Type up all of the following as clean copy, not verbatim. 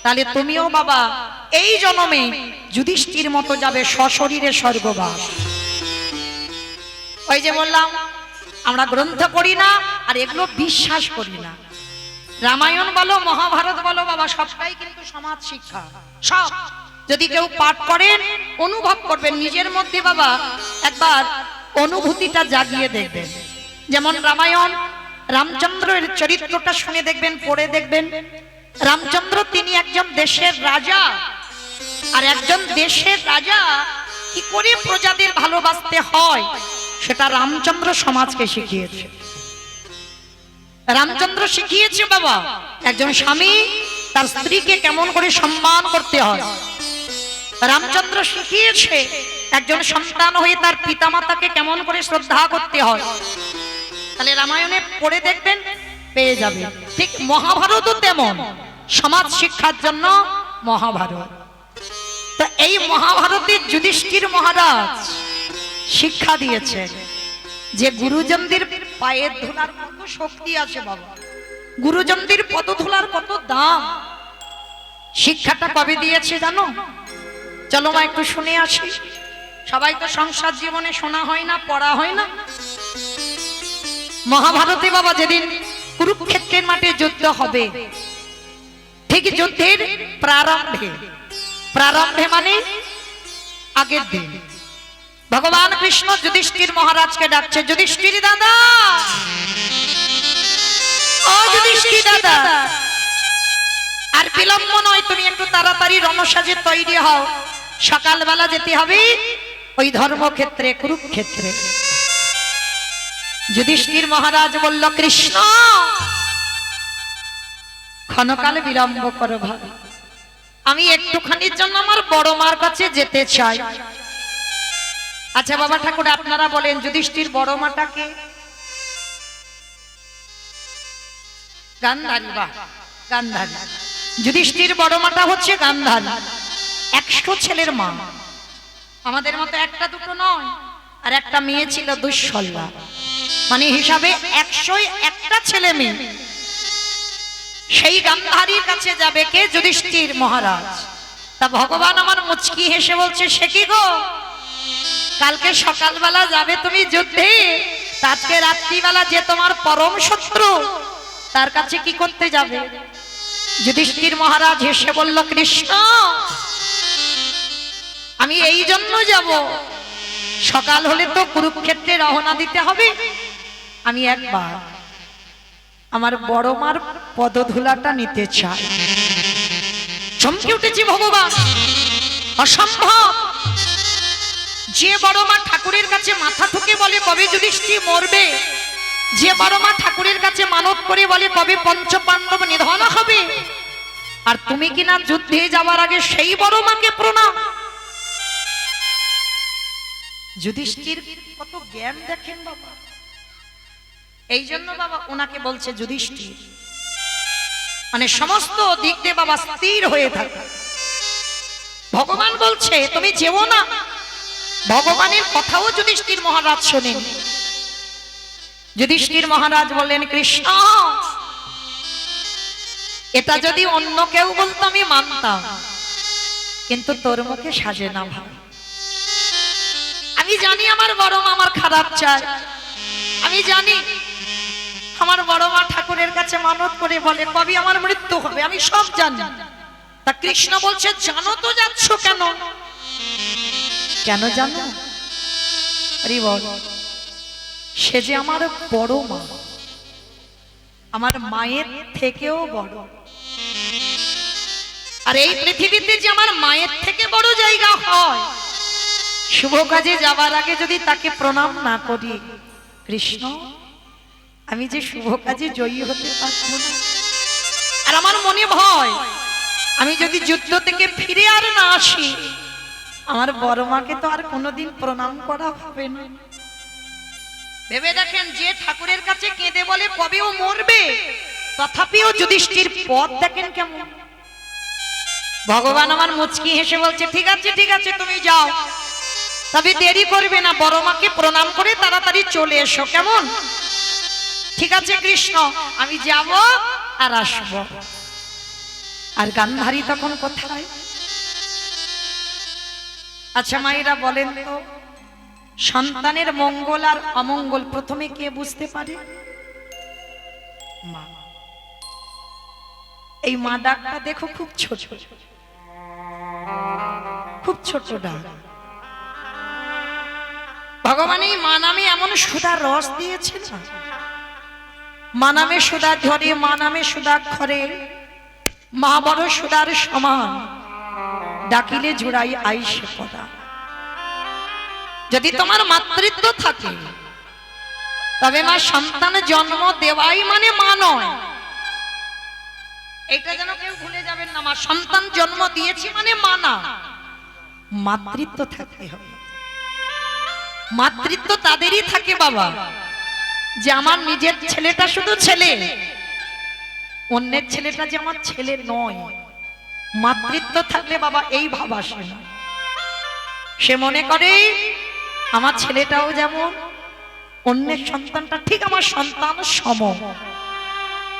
তাহলে তুমিও বাবা এই জন্মে যুধিষ্ঠির মতো যাবে সশরীরে স্বর্গবাস। ওই যে বললাম আমরা গ্রন্থ পড়ি না আর এগুলো বিশ্বাস করি না। রামায়ণ বলো মহাভারত বলো বাবা সবটাই কিন্তু সমাজ শিক্ষা। সব যদি কেউ পাঠ করেন অনুভব করবেন নিজের মধ্যে বাবা, একবার অনুভূতিটা জাগিয়ে দেখবেন। যেমন রামায়ণ রামচন্দ্রের চরিত্রটা শুনে দেখবেন, পড়ে দেখবেন। রামচন্দ্র তিনি একজন দেশের রাজা, আর একজন দেশের রাজা কি করে প্রজাদের ভালোবাসতে হয় সেটা রামচন্দ্র সমাজকে শিখিয়েছে। রামচন্দ্র শিখিয়েছে বাবা একজন স্বামী তার স্ত্রীকে কেমন করে সম্মান করতে হয়। রামচন্দ্র শিখিয়েছে একজন সন্তান হয়ে তার পিতামাতাকে কেমন করে শ্রদ্ধা করতে হয়। তাহলে রামায়ণে পড়ে দেখবেন, পেয়ে যাবে। ঠিক মহাভারতও তেমন, সমাজ শিক্ষার জন্য মহাভারত। তো এই মহাভারতে যুধিষ্ঠির মহারাজ শিক্ষা দিয়েছে যে গুরুজনদের পায়ের ধুলার কত শক্তি আছে বাবা, গুরুজনদের পদধুলার কত দাম। শিক্ষাটা কবে দিয়েছে জানো? চলো মা একটু শুনে আসি। সবাই তো সংসার জীবনে শোনা হয় না, পড়া হয় না। মহাভারতে বাবা যেদিন কুরুক্ষেত্রের মাঠে যুদ্ধ হবে, ঠিক যুদ্ধের প্রারম্ভে, প্রারম্ভে মানে আগের দিন ভগবান কৃষ্ণ যুধিষ্ঠির মহারাজকে ডাকছে, যুধিষ্ঠির দাদা, ও যুধিষ্ঠির দাদা, আর বিলম্ব নয়, তুমি একটু তাড়াতাড়ি রণসাজে তৈরি হও, সকালবেলা যেতে হবে ওই ধর্মক্ষেত্রে কুরুক্ষেত্রে। যুধিষ্ঠির মহারাজ বলল, কৃষ্ণ ক্ষণকাল বিলম্ব করো ভাবি, আমি একটুখানির জন্য আমার বড় মার কাছে যেতে চাই। আচ্ছা বাবা ঠাকুর আপনারা বলেন যুধিষ্ঠির বড় মাটাকে? গান্ধারী। বাহ, গান্ধারী। যুধিষ্ঠির বড় মাটা হচ্ছে গান্ধারী, 100 ছেলের মা। আমাদের মতো একটা দুটো নয়, আর একটা মেয়ে ছিল দুঃশলা, মানে হিসাবে 101টা ছেলে মেয়ে। সেই গান্ধারীর কাছে যাবে কে? যুধিষ্ঠির মহারাজ। তা ভগবান আমার মুচকি হেসে বলছে, সে কি গো, কালকে সকালবেলা যাবে তুমি যুদ্ধে, আজকে রাত্রিবেলা যে তোমার পরম শত্রু তার কাছে কি করতে যাবে? যুধিষ্ঠির মহারাজ হেসে বলল, কৃষ্ণ আমি এই জন্য যাব, সকাল হলে তো কুরুক্ষেত্রে রওনা দিতে হবে, আমি একবার আমার বড় মার পদধুলাটা নিতে চাই। চমকে উঠেছি ভগবান, অসম্ভব। যে বড় মা ঠাকুরের কাছে মাথা ঠুকে বলে কবে যুধিষ্ঠির মরবে, যে বড় মা ঠাকুরের কাছে মানত করে বলে কবে পঞ্চপাণ্ডব নিধন হবে, আর তুমি কিনা যুদ্ধে যাওয়ার আগে সেই বড় মাকে প্রণাম। যুধিষ্ঠির কত জ্ঞান দেখেন বাবা। এই জন্য বাবা ওনাকে বলছে যুধিষ্ঠির, মানে সমস্ত দিক দিয়ে বাবা স্থির হয়ে থাকে। ভগবান বলছে তুমি যেও না, ভগবানের কথাও যুধিষ্ঠির মহারাজ শোনেন। যুধিষ্ঠির মহারাজ বললেন, কৃষ্ণ এটা যদি অন্য কেউ বলতো আমি মানতাম, কিন্তু তোর মুখে সাজে না ভাই। আমি জানি আমার বড় মা আমার খারাপ চায়, আমি জানি আমার বড় মা ঠাকুরের কাছে মানত করে বলে কবে আমার মৃত্যু হবে, আমি সব জানি। তা কৃষ্ণ বলছে, জানো তো যাচ্ছ কেন? কেন জানো? আরে বল, সে যে আমার বড় মা, আমার মায়ের থেকেও বড়। আর এই পৃথিবীতে যে আমার মায়ের থেকে বড় জায়গা হয়, শুভ কাজে যাবার আগে যদি তাকে প্রণাম না করি, কৃষ্ণ আমি যে শুভ কাজে জয়ী হতে পারবো না। আর আমার মনে ভয়, আমি যদি যুদ্ধ থেকে ফিরে আর না আসি, আমার বড় মাকে তো আর কোনোদিন প্রণাম করা হবে না। ভেবে দেখেন, যে ঠাকুরের কাছে কেঁদে বলে কবে ও মরবে, তথাপিও যুধিষ্ঠির পথ দেখেন কেমন। ভগবান আমার মুচকি হেসে বলছে, ঠিক আছে ঠিক আছে তুমি যাও, তবে দেরি করবে না, বড় মাকে প্রণাম করে তাড়াতাড়ি চলে এসো, কেমন? ঠিক আছে কৃষ্ণ, আমি যাব আর আসব। আর গান্ধারী তখন কোথায়? আচ্ছা মায়েরা বলেন তো, সন্তানের মঙ্গল আর অমঙ্গল প্রথমে কে বুঝতে পারে? মা। এই মা ডাকটা দেখো খুব ছোট, খুব ছোট ডাক। ভগবান এই মা নামে এমন সুধার রস দিয়েছে না, মা নামে সুধা ঝরে, মা নামে সুধা খরে, মা বড় সুধার সমান, ডাকিলে জোড়াই আইসে পদা। যদি তোমার মাতৃত্ব থাকে তবে মা সন্তান জন্ম দেওয়াই মানে মা নয়, এটা যেন কেউ ভুলে যাবেন না। মা সন্তান জন্ম দিয়েছি মানে মা না, মাতৃত্ব থাকতে হবে। মাতৃত্ব তাদেরই থাকে বাবা যে আমার নিজের ছেলেটা শুধু ছেলে, অন্যের ছেলেটা যে আমার ছেলে নয়। মাতৃত্ব থাকলে বাবা এই ভাব আসে না, সে মনে করে আমার ছেলেটাও যেমন অন্যের সন্তানটা ঠিক আমার সন্তান সম,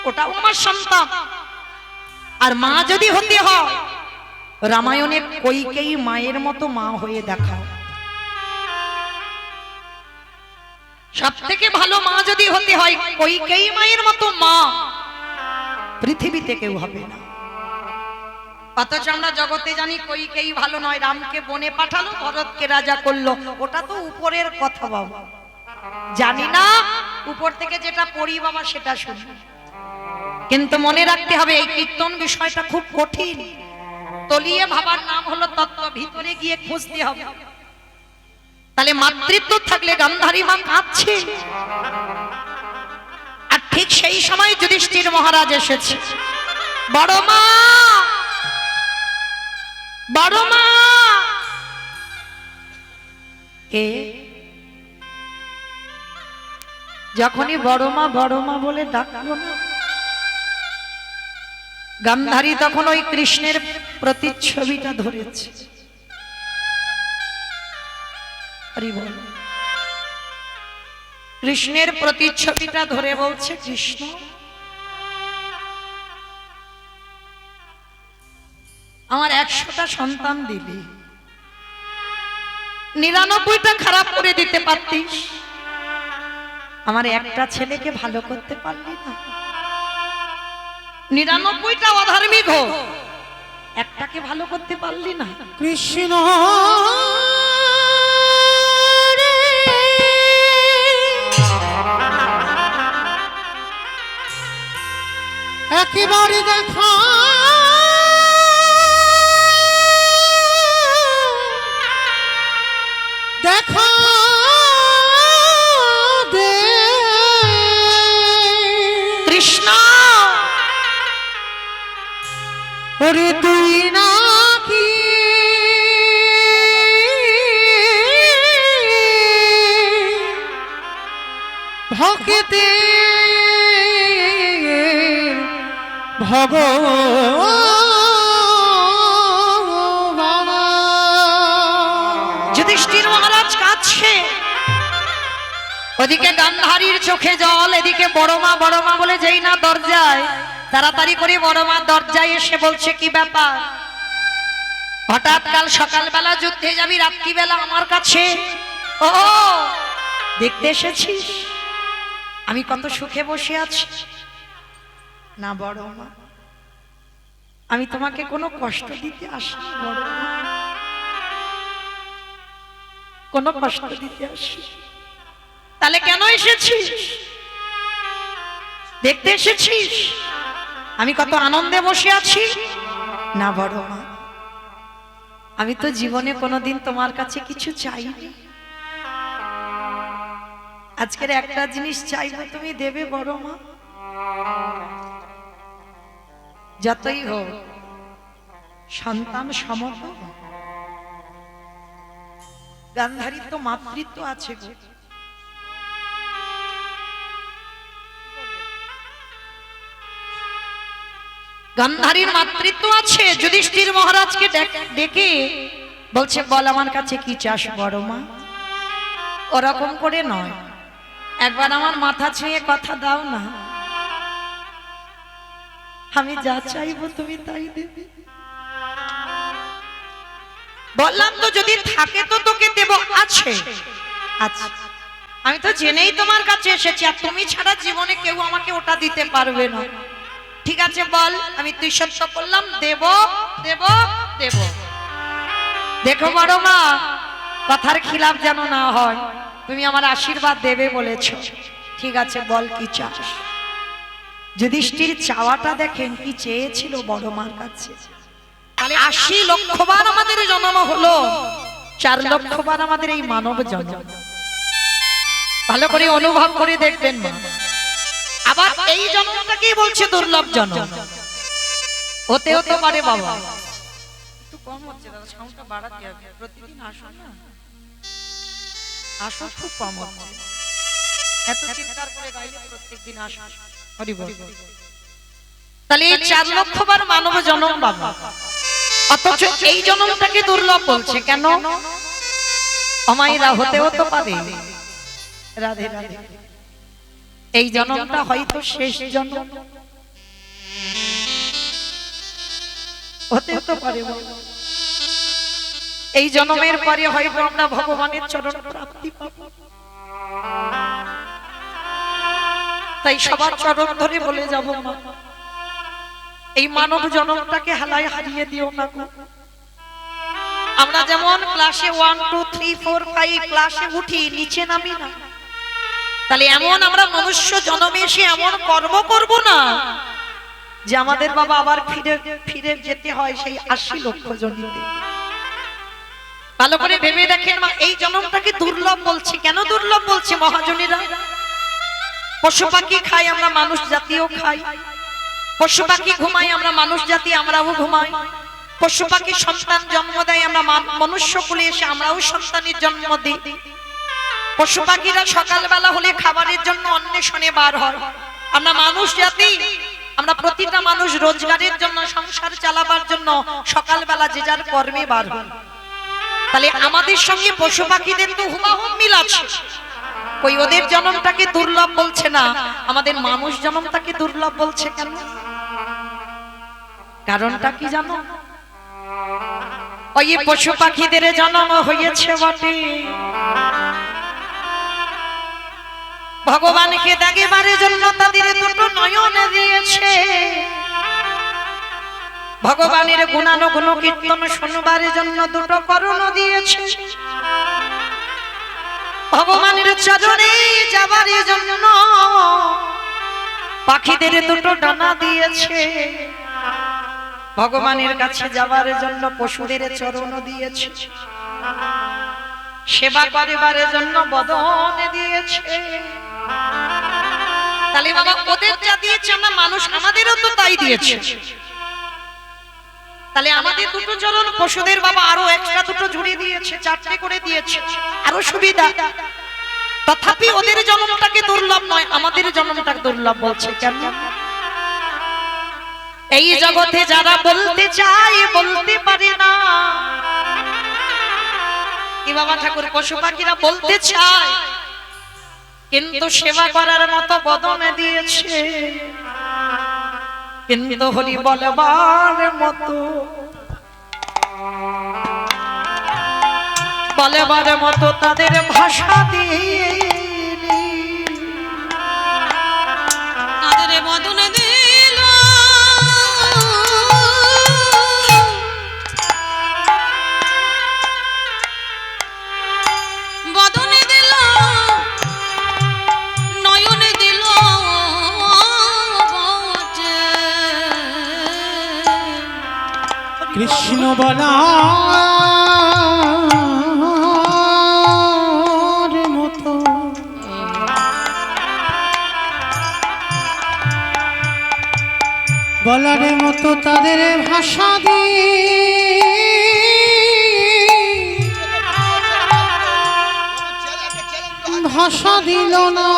ওটাও আমার সন্তান। আর মা যদি হতে হয়, রামায়ণে কইকেয়ী মায়ের মতো মা হয়ে দেখাও। সব থেকে ভালো মা যদি হতে হয়, কইকেয়ী মায়ের মতো মা পৃথিবীতে কেউ হবে না। অথচ আমরা জগতে জানি কইকেয়ী ভালো নয়, রামকে বনে পাঠালো, ভরতকে রাজা করলো, ওটা তো উপরের কথা বাবা, জানি না উপর থেকে যেটা পড়ি বাবা সেটা শুনি। কিন্তু মনে রাখতে হবে এই কীর্তন বিষয়টা খুব কঠিন, তলিয়ে ভাবার নাম হলো তত্ত্ব, ভিতরে গিয়ে খুঁজতে হবে। তাহলে মাতৃত্ব থাকলে গান্ধারী মা কাঁদছে, আর ঠিক সেই সময় যুধিষ্ঠির মহারাজ এসেছে। বড় মা, বড় মা। কে? যখনই বড় মা বড় মা বলে ডাকলো না, গান্ধারী তখন ওই কৃষ্ণের প্রতিচ্ছবিটা ধরেছে। কৃষ্ণের প্রতিচ্ছবিটা ধরে বলছে, কৃষ্ণ আমার 100টা সন্তান দিলি, 99টা খারাপ করে দিতে পারতিস, আমার একটা ছেলেকে ভালো করতে পারলি না। 99টা অধার্মিক হোক, একটাকে ভালো করতে পারলি না। কৃষ্ণ একেবারে দেখা দেখা দে কৃষ্ণ। ওরে তুই নাকি ভক্তে ভগবান। যুধিষ্ঠির মহারাজ কাঁদছে, ওদিকে গান্ধারীর চোখে জল, এদিকে বড় মা বলে যেই না দরজায়, তাড়াতাড়ি করে বড় মা দরজায় এসে বলছে, কি ব্যাপার? হঠাৎ কাল সকালবেলা যুদ্ধে যাবি, রাত্রিবেলা আমার কাছে ও দেখতে এসেছিস আমি কত সুখে বসে আছি? না বড় মা, আমি তোমাকে কোনো কষ্ট দিতে আসিনি বড় মা, কোনো কষ্ট দিতে আসি। তাহলে কেন এসেছিস? দেখতে এসেছিস আমি কত আনন্দে বসে আছি? না বড় মা, আমি তো জীবনে কোনোদিন তোমার কাছে কিছু চাইনি, আজকের একটা জিনিস চাইবো, তুমি দেবে বড় মা? যতই হোক সন্তান সমত, গান্ধারীর তো মাতৃত্ব আছে গো। গান্ধারীর মাতৃত্ব আছে। যুধিষ্ঠির মহারাজকে ডেকে বলছে, বল আমার কাছে কি চাস বড় মা? ওরকম করে নয়, একবার আমার মাথা ছুঁয়ে কথা দাও না। আমি যা চাইবো তুমি তাই দেবে। বললাম তো যদি থাকে তো তোকে দেব। আছে, আচ্ছা আমি তো জেনেই তোমার কাছে এসেছি, আর তুমি ছাড়া জীবনে কেউ আমাকে ওটা দিতে পারবে না। ঠিক আছে বল, আমি তুই সত্য বললাম, দেব দেব দেব। দেখো বড় মা, কথার খিলাফ যেন না হয়, তুমি আমার আশীর্বাদ দেবে বলেছো, ঠিক আছে বল কি চাস। যুধিষ্ঠির চাওয়াটা দেখেন কি চেয়েছিল বড় মার কাছে। তাহলে ৮০ লক্ষবার আমাদের জন্ম হলো, ৪ লক্ষবার আমাদের এই মানব জন্ম। ভালো করে অনুভব করে দেখবেন মা। আবার এই জন্মটাকেই বলছে দুর্লভ জন্ম। হতে হতে পারে বাবা, একটু কম হচ্ছে দাদা, সাউন্ডটা বাড়াতে হবে। প্রতিদিন আসো না, আসো, খুব কম হচ্ছে, এত চিৎকার করে গাইলে প্রত্যেকদিন আসো। হরি বল। তাহলে এই ৪ লক্ষবার মানব জন্ম বাবা, অথচ এই জন্মটাকে দুর্লভ বলছে কেন? অমাইরা হতেও তো পারে। রাধে রাধে। এই জন্মটা হয়তো শেষ জন্ম, হতেও তো পারে। এই জন্মের পরে হয়তো আমরা ভগবানের চরণ প্রাপ্তি পাব। তাই সবার চরণ ধরে বলে যাব মা, এই মানব জন্মটাকে হালায় হারিয়ে দিও না। আমরা যেমন ক্লাসে 1 2 3 4 5 ক্লাসে উঠি, নিচে নামি না, তাহলে এমন আমরা মনুষ্য জন্মে এসে এমন কর্ম করব না যে আমাদের বাবা আবার ফিরে ফিরে যেতে হয় সেই ৮০ লক্ষ জনিতে। ভালো করে ভেবে দেখেন মা, এই জন্মটাকে দুর্লভ বলছে কেন? দুর্লভ বলছে মহাজনীরা। পশু পাখি খাই, আমরা মানুষ জাতিও খাই। পশু পাখি ঘুমাই, আমরা মানুষ জাতি আমরাও ঘুমাই। পশু পাখি সন্তান জন্ম দেয়, আমরা মনুষ্য কুলে এসে আমরাও সন্তানের জন্ম দিই। পশু পাখিরা সকালবেলা হলে খাবারের জন্য অন্বেষণে বার হয়। আমরা মানুষ জাতি, আমরা প্রতিটা মানুষ রোজগারের জন্য, সংসার চালাবার জন্য সকালবেলা যে যার কর্মে বার হয়। তাহলে আমাদের সঙ্গে পশু পাখিদের তো হুবহু মিল আছে। কই ওদের জন্মটাকে দুর্লভ বলছে না, আমাদের মানুষ জন্মটাকে দুর্লভ বলছে কেন? কারণটা কি জানো? ওই পশু পাখিদের জন্ম হয়েছে বটে, ভগবানকে দেখিবার জন্য তাদের দুটো নয়ন দিয়েছে। ভগবানের গুণানুগুণ কীর্তন শুনবার জন্য দুটো কর্ণ দিয়েছে। ভগবানের চরণে যাবার জন্য পাখিদের দুটো ডানা দিয়েছে। ভগবানের কাছে যাবার জন্য পশুদের চরণ দিয়েছে। সেবা করিবার জন্য বদন দিয়েছে। তাহলে বাবা ওদের যা দিয়েছে আমরা মানুষ আমাদেরও তো তাই দিয়েছে। তাহলে আমাদের দুটো চরণ, পশুদের বাবা আরো এক্সট্রা দুটো জুড়ে দিয়েছে, 4টে করে দিয়েছে, আরো সুবিধা। তথাপি ওদের জন্মটাকে দুর্লভ নয়, আমাদের জন্মটাকে দুর্লভ বলছে কেন? এই জগতে যারা বলতে চায় বলতে পারে না। কি বাবা ঠাকুর, পশু পাখিরা বলতে চায় কিন্তু সেবা করার মতো বদন দিয়েছে, কিন্তু হরি বলবার মতো তাদের ভাষা দিয়ে তাদের বদন দিল, বদন দিল, নয়ন দিল বটে। কৃষ্ণ বলা মতো বলার মতো তাদের ভাষা দিয়ে ভাষা দিল না।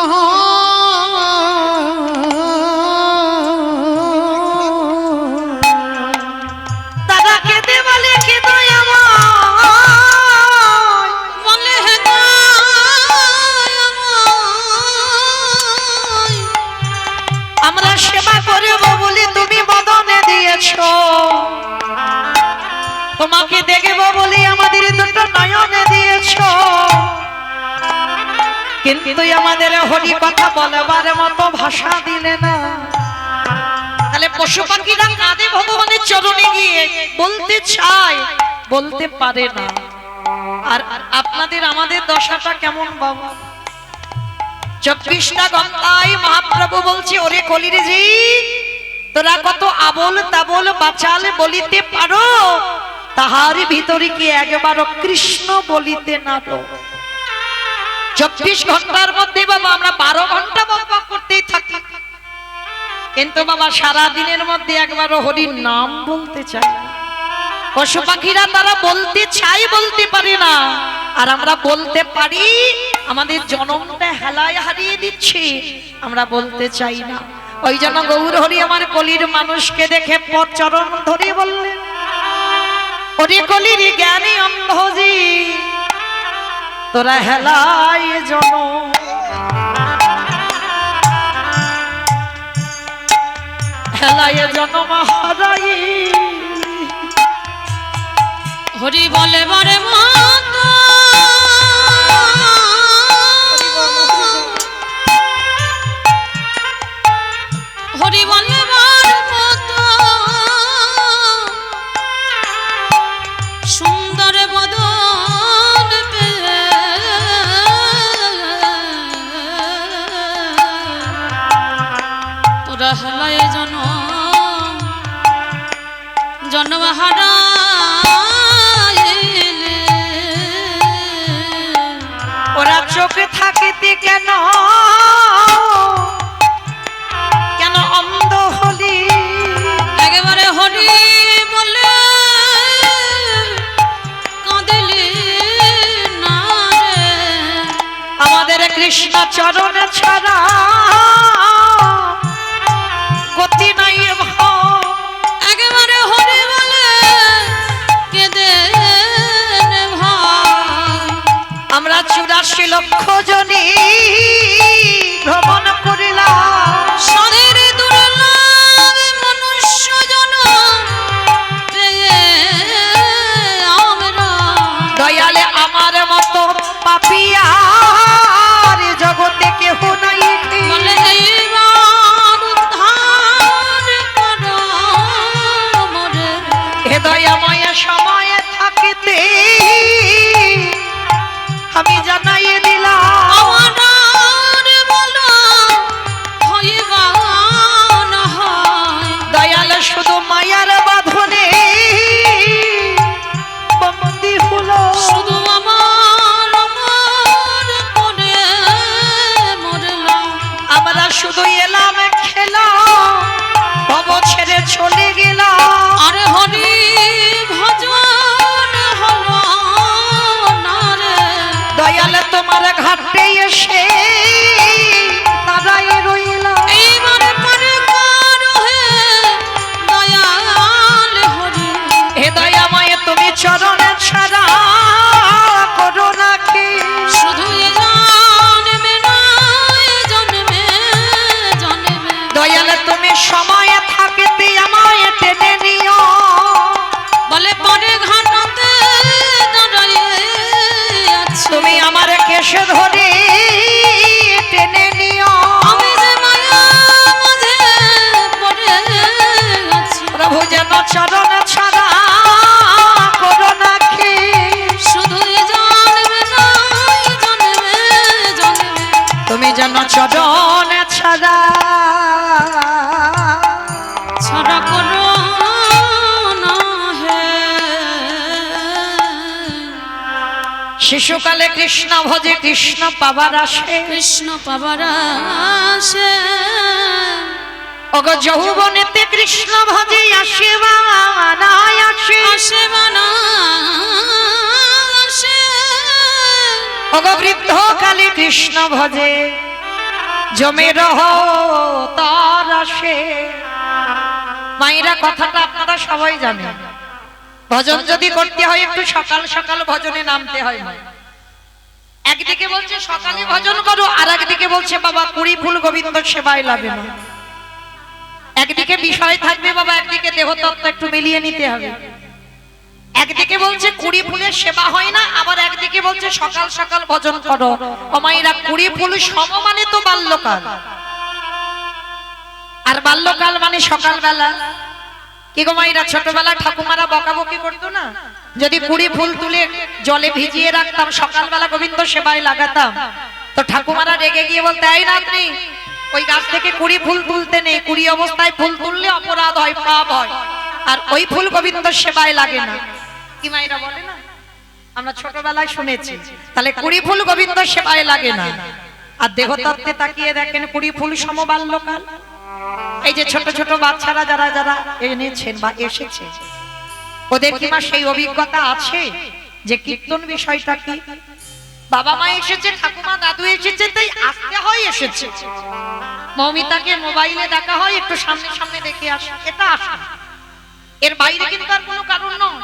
তারা কেঁদে বলে কি বলে আমরা সেবা করব বলে তুমি বদন তোমাকে দেখবো বলে আমাদের দুটো নয়নে দিয়েছ, কিন্তু আমাদের হরি কথা বলবার মতো ভাষা দিলে না। তাহলে পশু পাখিরা কাঁদে ভগবানের চরণে গিয়ে, বলতে চায় বলতে পারে না। আর আপনাদের আমাদের দশাটা কেমন বাবা? 24টা ঘন্টায় মহাপ্রভু বলছে, ওরে কলির জি, তোরা কত আবল তাবল বাচাল বলিতে পারো, তাহার ভিতরে কি একবারও কৃষ্ণ বলিতে না তো? 24 ঘন্টার মধ্যে বাবা আমরা 12 ঘন্টা বকবক করতেই থাকি, কিন্তু বাবা সারা দিনের মধ্যে একবারও হরির নাম বলতে চাই না। পশু পাখিরা তারা বলতে চাই বলতে পারে না, আর আমরা বলতে পারি। আমাদের জনমটা হেলায় হারিয়ে দিচ্ছি, আমরা বলতে চাই না। ওই জন্য গৌর হরি আমার কলির মানুষকে দেখে চরণ ধরে বললেন, ওরে কলির জ্ঞানী অন্ধজি, তোরা হেলায় জনম, হেলায় জনম হারাই। হরি বলে বারে মাতা, হরি বলে বার মাতা, সুন্দর বদন পেয়ে তোরা হেলায় জন্ম হারা। ওরা চোখে থাকিতে কেন কেন অন্ধ হলি? একেবারে হরি বলে কাঁদিলি না রে, আমাদের কৃষ্ণ চরণ ছাড়া গতি নাই ভাব। একেবারে হরি বলে কেঁদে ভাই। আমরা 84 লক্ষ জনী ভ্রমণ করিলাম, সাধের দুর্লভ মনুষ্য জনম পেয়ে আমরা। দয়ালে আমার মতো পাপিয়ার জগতে কেহ নাই। বলে এইবার উদ্ধার করো মোরে। হে দয়াময় সময়ে থাকিতে আমি জানাই দিলাম, আমার বলো হইবা না হয়। দয়াল শুধু মায়ার বাঁধনে বন্দী হলো। শুধু আমার করে মরলাম। আমরা শুধু এলাম খেলাম, ভব ছেড়ে চলে গেলাম। আর হরি ভজন হলো না রে। দয়াল তোমার ঘাটে এসে তারাই রইলাম। এইবারে পরে করো হে দয়াল হরি। হে দয়াময় তুমি চরণে ছাড়া করো নাকি? শুধু এ জন্মে নয় জন্মে জন্মে। দয়াল তুমি সময়ে থাকিতে আমায় টেনে নিও। বলে পরে ঘাটাতে দাঁড়িয়ে আছি। তুমি আমার কেশে ধরে টেনে নিও। আমি যে মায়া মাঝে পড়ে আছি। প্রভু যেন চরণ ছাড়া করো নাকি? শুধু এ জন্মে নয় জন্মে জন্মে। তুমি যেন চরণ ছাড়া ছাড়া করো না হে। শিশুকালে কৃষ্ণ ভজে কৃষ্ণ পাবার আসে, কৃষ্ণ পাবার আসে। ওগো যৌবনেতে কৃষ্ণ ভজে আসে বানায় আসে। আসে বানা আসে। ওগো বৃদ্ধ কালে কৃষ্ণ ভজে জমে রহ তার আসে। মায়েরা কথাটা আপনারা সবাই জানেন, ভজন যদি করতে হয় একটু সকাল সকাল ভজনে নামতে হয়। একদিকে বলছে সকালে ভজন করো, আর একদিকে বলছে বাবা 20 ফুল গোবিন্দ সেবায় লাগে না। একদিকে বিষয় থাকবে বাবা, একদিকে দেহতত্ত্ব একটু মিলিয়ে নিতে হবে। একদিকে বলছে কুড়ি ফুলের সেবা হয় না, আবার একদিকে বলছে সকাল সকাল ভজন করো। ও মায়েরা, কুড়ি ফুল সম মানে তো বাল্যকাল, আর বাল্যকাল মানে সকালবেলা। কি গো মায়েরা, ছোটবেলা ঠাকুমারা বকাবকি করতো না, যদি কুড়ি ফুল তুলে জলে ভিজিয়ে রাখতাম সকালবেলা গোবিন্দ সেবায় লাগাতাম, তো ঠাকুমারা রেগে গিয়ে বলতে, এই নাতনি ওই গাছ থেকে কুড়ি ফুল তুলতে নেই, কুড়ি অবস্থায় ফুল তুললে অপরাধ হয়, পাপ হয়, আর ওই ফুল গোবিন্দ সেবায় লাগে না। কি মায়েরা বলে না, আমরা ছোটবেলায় শুনেছি। তাহলে কুড়ি ফুল গোবিন্দ সেবায় লাগে না। আর দেহতত্ত্বে তাকিয়ে দেখেন কুড়ি ফুল সম বাল্যকাল। এই যে ছোট ছোট বাচ্চারা যারা যারা এনেছেন বা এসেছে, ওদের কি মা সেই অভিজ্ঞতা আছে যে কীর্তন বিষয়টা কি? বাবা মা এসেছে, ঠাকুমা দাদু এসেছে, তাই আসতে হয়, এসেছে। মৌমিতাকে মোবাইলে দেখা হয়, একটু সামনে সামনে দেখে আসে, এটা আসে। এর বাইরে কিন্তু আর কোনো কারণ নয়,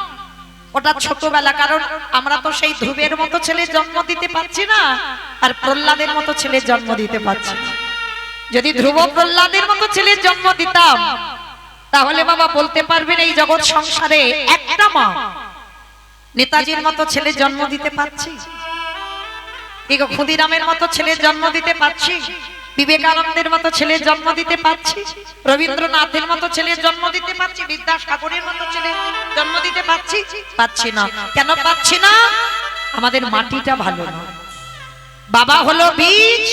ওটা ছোটবেলা। কারণ আমরা তো সেই ধ্রুবের মতো ছেলে জন্ম দিতে পারছি না, আর প্রহ্লাদের মতো ছেলে জন্ম দিতে পারছি না। যদি ধ্রুব প্রহ্লাদের মতো ছেলে জন্ম দিতাম, তাহলে বাবা বলতে পারবেন এই জগৎ সংসারে একটা মা নেতাজির মতো ছেলে জন্ম দিতে পারছি, ক্ষুদিরামের মতো ছেলে জন্ম দিতে পারছি, বিবেকানন্দের মতো ছেলে জন্ম দিতে পারছি, রবীন্দ্রনাথের মতো ছেলে জন্ম দিতে পারছি, বিদ্যাসাগরের মতো ছেলে জন্ম দিতে পারছি? পাচ্ছি না। কেন পাচ্ছি না? আমাদের মাটিটা ভালো না। বাবা হলো বীজ,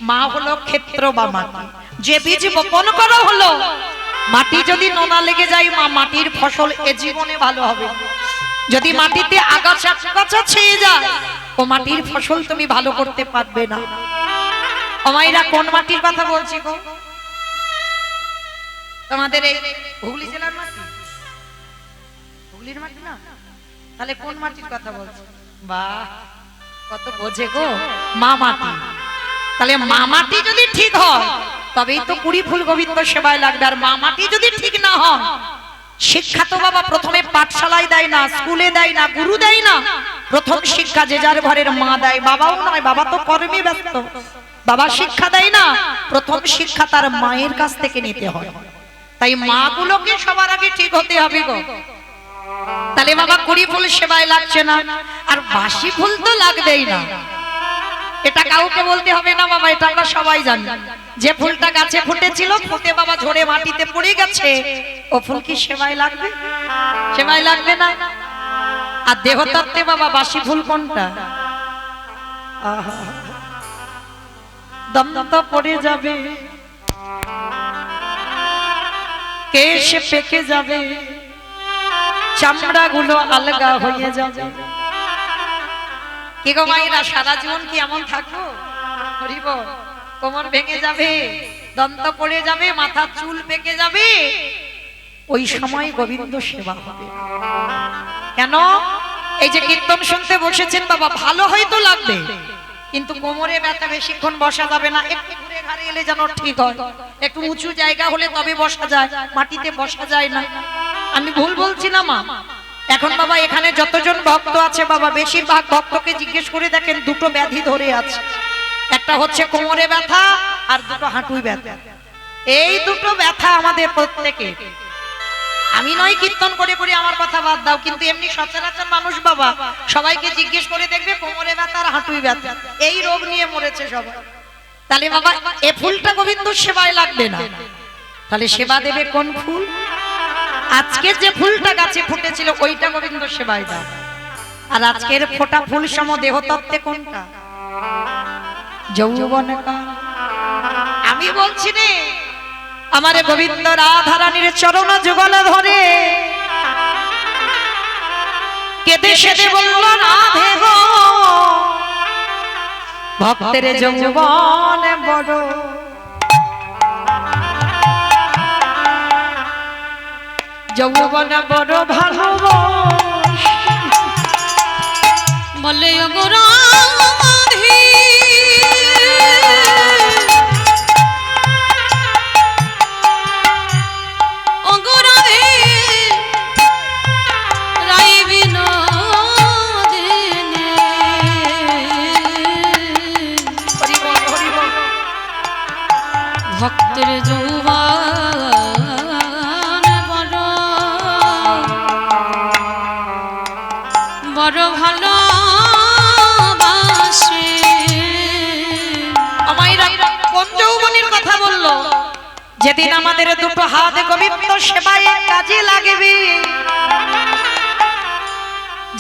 মা হলো ক্ষেত্র বা মাটি। যে বীজ বপন করা হলো, মাটি যদি নোনা লেগে যায়, মা মাটির ফসল এ জীবনে ভালো হবে। যদি মাটিতে আগাছা আগাছা ছেয়ে যায়, ও মাটির ফসল তুমি ভালো করতে পারবে না। আমাইরা কোন মাটির কথা বলছি গো? তোমাদের এই হুগলি জেলার মাটি, হুগলির মাটি না? তাহলে কোন মাটির কথা বলছি? বাহ, কত বোঝে গো, মা মাটি। তাহলে মা মাটি যদি ঠিক হয়, তবেই তো কুড়ি ফুল গোবিন্দ সেবায় লাগবে। আর মা মাটি যদি ঠিক না হয়, শিক্ষা তো বাবা প্রথমে পাঠশালায় দেয় না, স্কুলে দেয় না, গুরু দেয় না। প্রথম শিক্ষা যে যার ঘরের মা দেয়, বাবাও নয়, বাবা তো কর্মে ব্যস্ত, বাবা শিক্ষা দেয় না। প্রথম শিক্ষা তার মায়ের কাছ থেকে নিতে হয়। তাই মা গুলোকে সবার আগে ঠিক হতে হবে গো। তাহলে বাবা কুড়ি ফুল সেবায় লাগছে না, আর বাসি ফুল তো লাগবেই না। এটা কাউকে বলতে হবে না বাবা, এটা আমরা সবাই জানি। যে ফুলটা গাছে ফুটেছিল, ফুটে বাবা ঝরে মাটিতে পড়ে গেছে, ও ফুল কি সেবায় লাগবে? সেবায় লাগবে না। আর দেহতত্ত্বে বাবা বাসি ফুল কোনটা? দন্ত পড়ে যাবে, কেশ পেকে যাবে, চামড়া গুলো আলগা হয়ে যাবে। কি গো মায়েরা, সারা জীবন কি এমন থাকবো? হরিব, কোমর ভেঙে যাবে, দন্ত পড়ে যাবে, মাথা চুল পেকে যাবে, ওই সময় গোবিন্দ সেবা হবে। কেন? এই যে কীর্তন শুনতে বসেছেন বাবা, ভালো হয়তো লাগবে, কিন্তু কোমরে ব্যথা, বেশিক্ষণ বসা যাবে না। একটু ঘুরে ঘাড়ে এলে যেন ঠিক হয়, একটু উঁচু জায়গা হলে তবে বসা যায়, মাটিতে বসা যায় না। আমি ভুল বলছি না মা? এখন বাবা এখানে যতজন ভক্ত আছে বাবা, বেশিরভাগ ভক্তকে জিজ্ঞেস করে দেখেন, দুটো ব্যাধি ধরে আছে। একটা হচ্ছে কোমরে ব্যথা, আর দুটো হাঁটুই ব্যথা। এই দুটো ব্যথা আমাদের প্রত্যেকে। আমি নয় কীর্তন করে করে আমার কথা বাদ দাও, কিন্তু এমনি সচরাচর মানুষ বাবা সবাইকে জিজ্ঞেস করে দেখবে, কোমরে ব্যথা আর হাঁটুই ব্যথা, এই রোগ নিয়ে মরেছে সবাই। তাহলে বাবা এ ফুলটা গোবিন্দ সেবায় লাগবে না, তাহলে সেবা দেবে কোন ফুল? আজকে যে ফুলটা গাছে ফুটেছিল, ওইটা গোবিন্দ সেবায় দাও। আর আজকের ফোটা ফুল সম দেহতত্ত্বে কোনটা? যৌবনকাল। আমি বলছি রে, আমার গোবিন্দ রাধা রানীর চরণ যুগল ধরে কেঁদে সেদে বলল, রাধে গো, ভক্তের যৌবন বড়, যৌবন বড় ভালোবাস, বলে ও গো রাধে, ও গো রাধে, রাই বিনোদিনী, ভক্তের যৌবন বড়, বড় ভালোবাসে। আমাইরা কোন যৌবনের কথা বললো? যেদিন আমাদের দুটো হাত গোবিন্দ সেবায় কাজে লাগবে,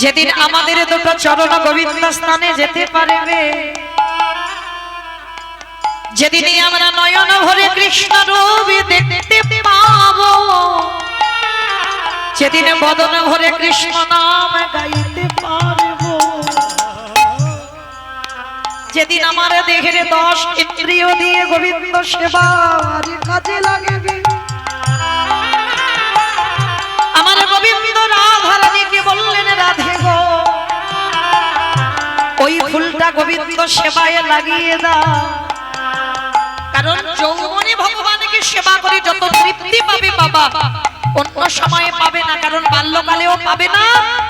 যেদিন আমাদের দুটো চরণ গোবিন্দ স্থানে যেতে পারবে, যেদিন আমরা নয়ন ভরে কৃষ্ণ রূপ দেখতে পাবো, যেদিন বদন ভরে কৃষ্ণ নাম গাইতে পারবো, যেদিন আমার দেহের 10 ইন্দ্রিয় দিয়ে গোবিন্দ সেবার কাজে লাগবে, আমার গোবিন্দ রাধা রানীকে বললেন, রাধে গো ওই ফুলটা গোবিন্দ সেবায় লাগিয়ে দাও। কারণ যৌবনে ভগবানকে সেবা করে যত তৃপ্তি পাবে বাবা, অন্য সময়ে পাবে না। কারণ বাল্যকালেও পাবে না,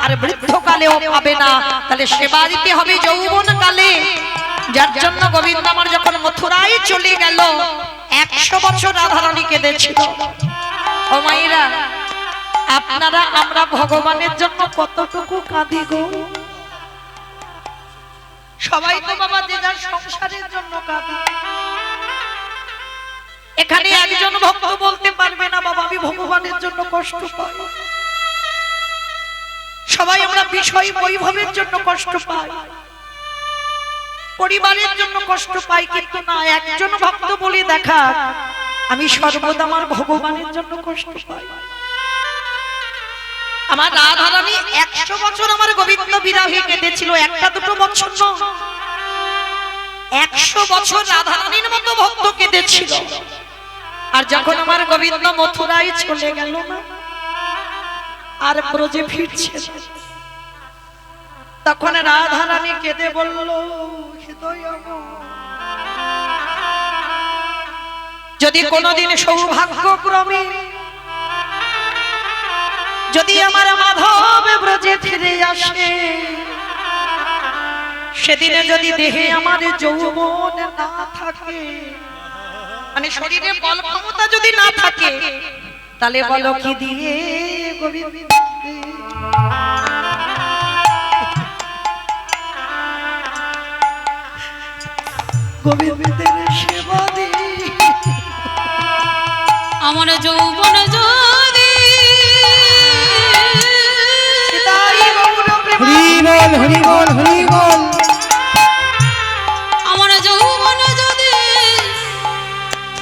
আর বৃদ্ধকালেও পাবে না। তাহলে সেবা দিতে হবে যৌবন কালে। যার জন্য গোবিন্দ আমার যখন মথুরায় চলে গেল, 100 বছর রাধারানী কেঁদেছিল। ও মায়েরা, আপনারা আমরা ভগবানের জন্য কতটুকু কাঁদি গো? সবাই তো বাবা যে যার সংসারের জন্য কাঁদি। এখানে একজন ভক্ত বলতে পারবে না বাবা আমি ভগবানের জন্য কষ্ট পাই। সবাই আমরা বিষয় বৈভবের জন্য কষ্ট পাই, পরিবারের জন্য কষ্ট পাই, কিন্তু না একজন ভক্ত বলে দেখা আমি সর্বদা আমার ভগবানের জন্য কষ্ট পাই। আমার রাধারানী 100 বছর আমার গোবিন্দ বিরহে কেঁদেছিল, একটা দুটো বছর নয়, 100 বছর রাধারানীর মতো ভক্ত কেঁদেছিল। আর যখন আমার গোবিন্দ মথুরায় চলে গেল না, আর ব্রজে ফিরছে, তখন রাধারানী কেঁদে বলল, হৃদয় আমার, যদি কোনোদিন সৌভাগ্যক্রমে যদি আমার মাধব ব্রজে ফিরে আসে, সেদিনে যদি দেহে আমার যৌবন না থাকে, মানে শরীরে বল ক্ষমতা যদি না থাকে, তাহলে বলো কি দিয়ে গোবিন্দ গোবিন্দের সেবা দি আমার যৌবন যদি হরি বল হরি বল হরি বল। আমার যৌবন যদি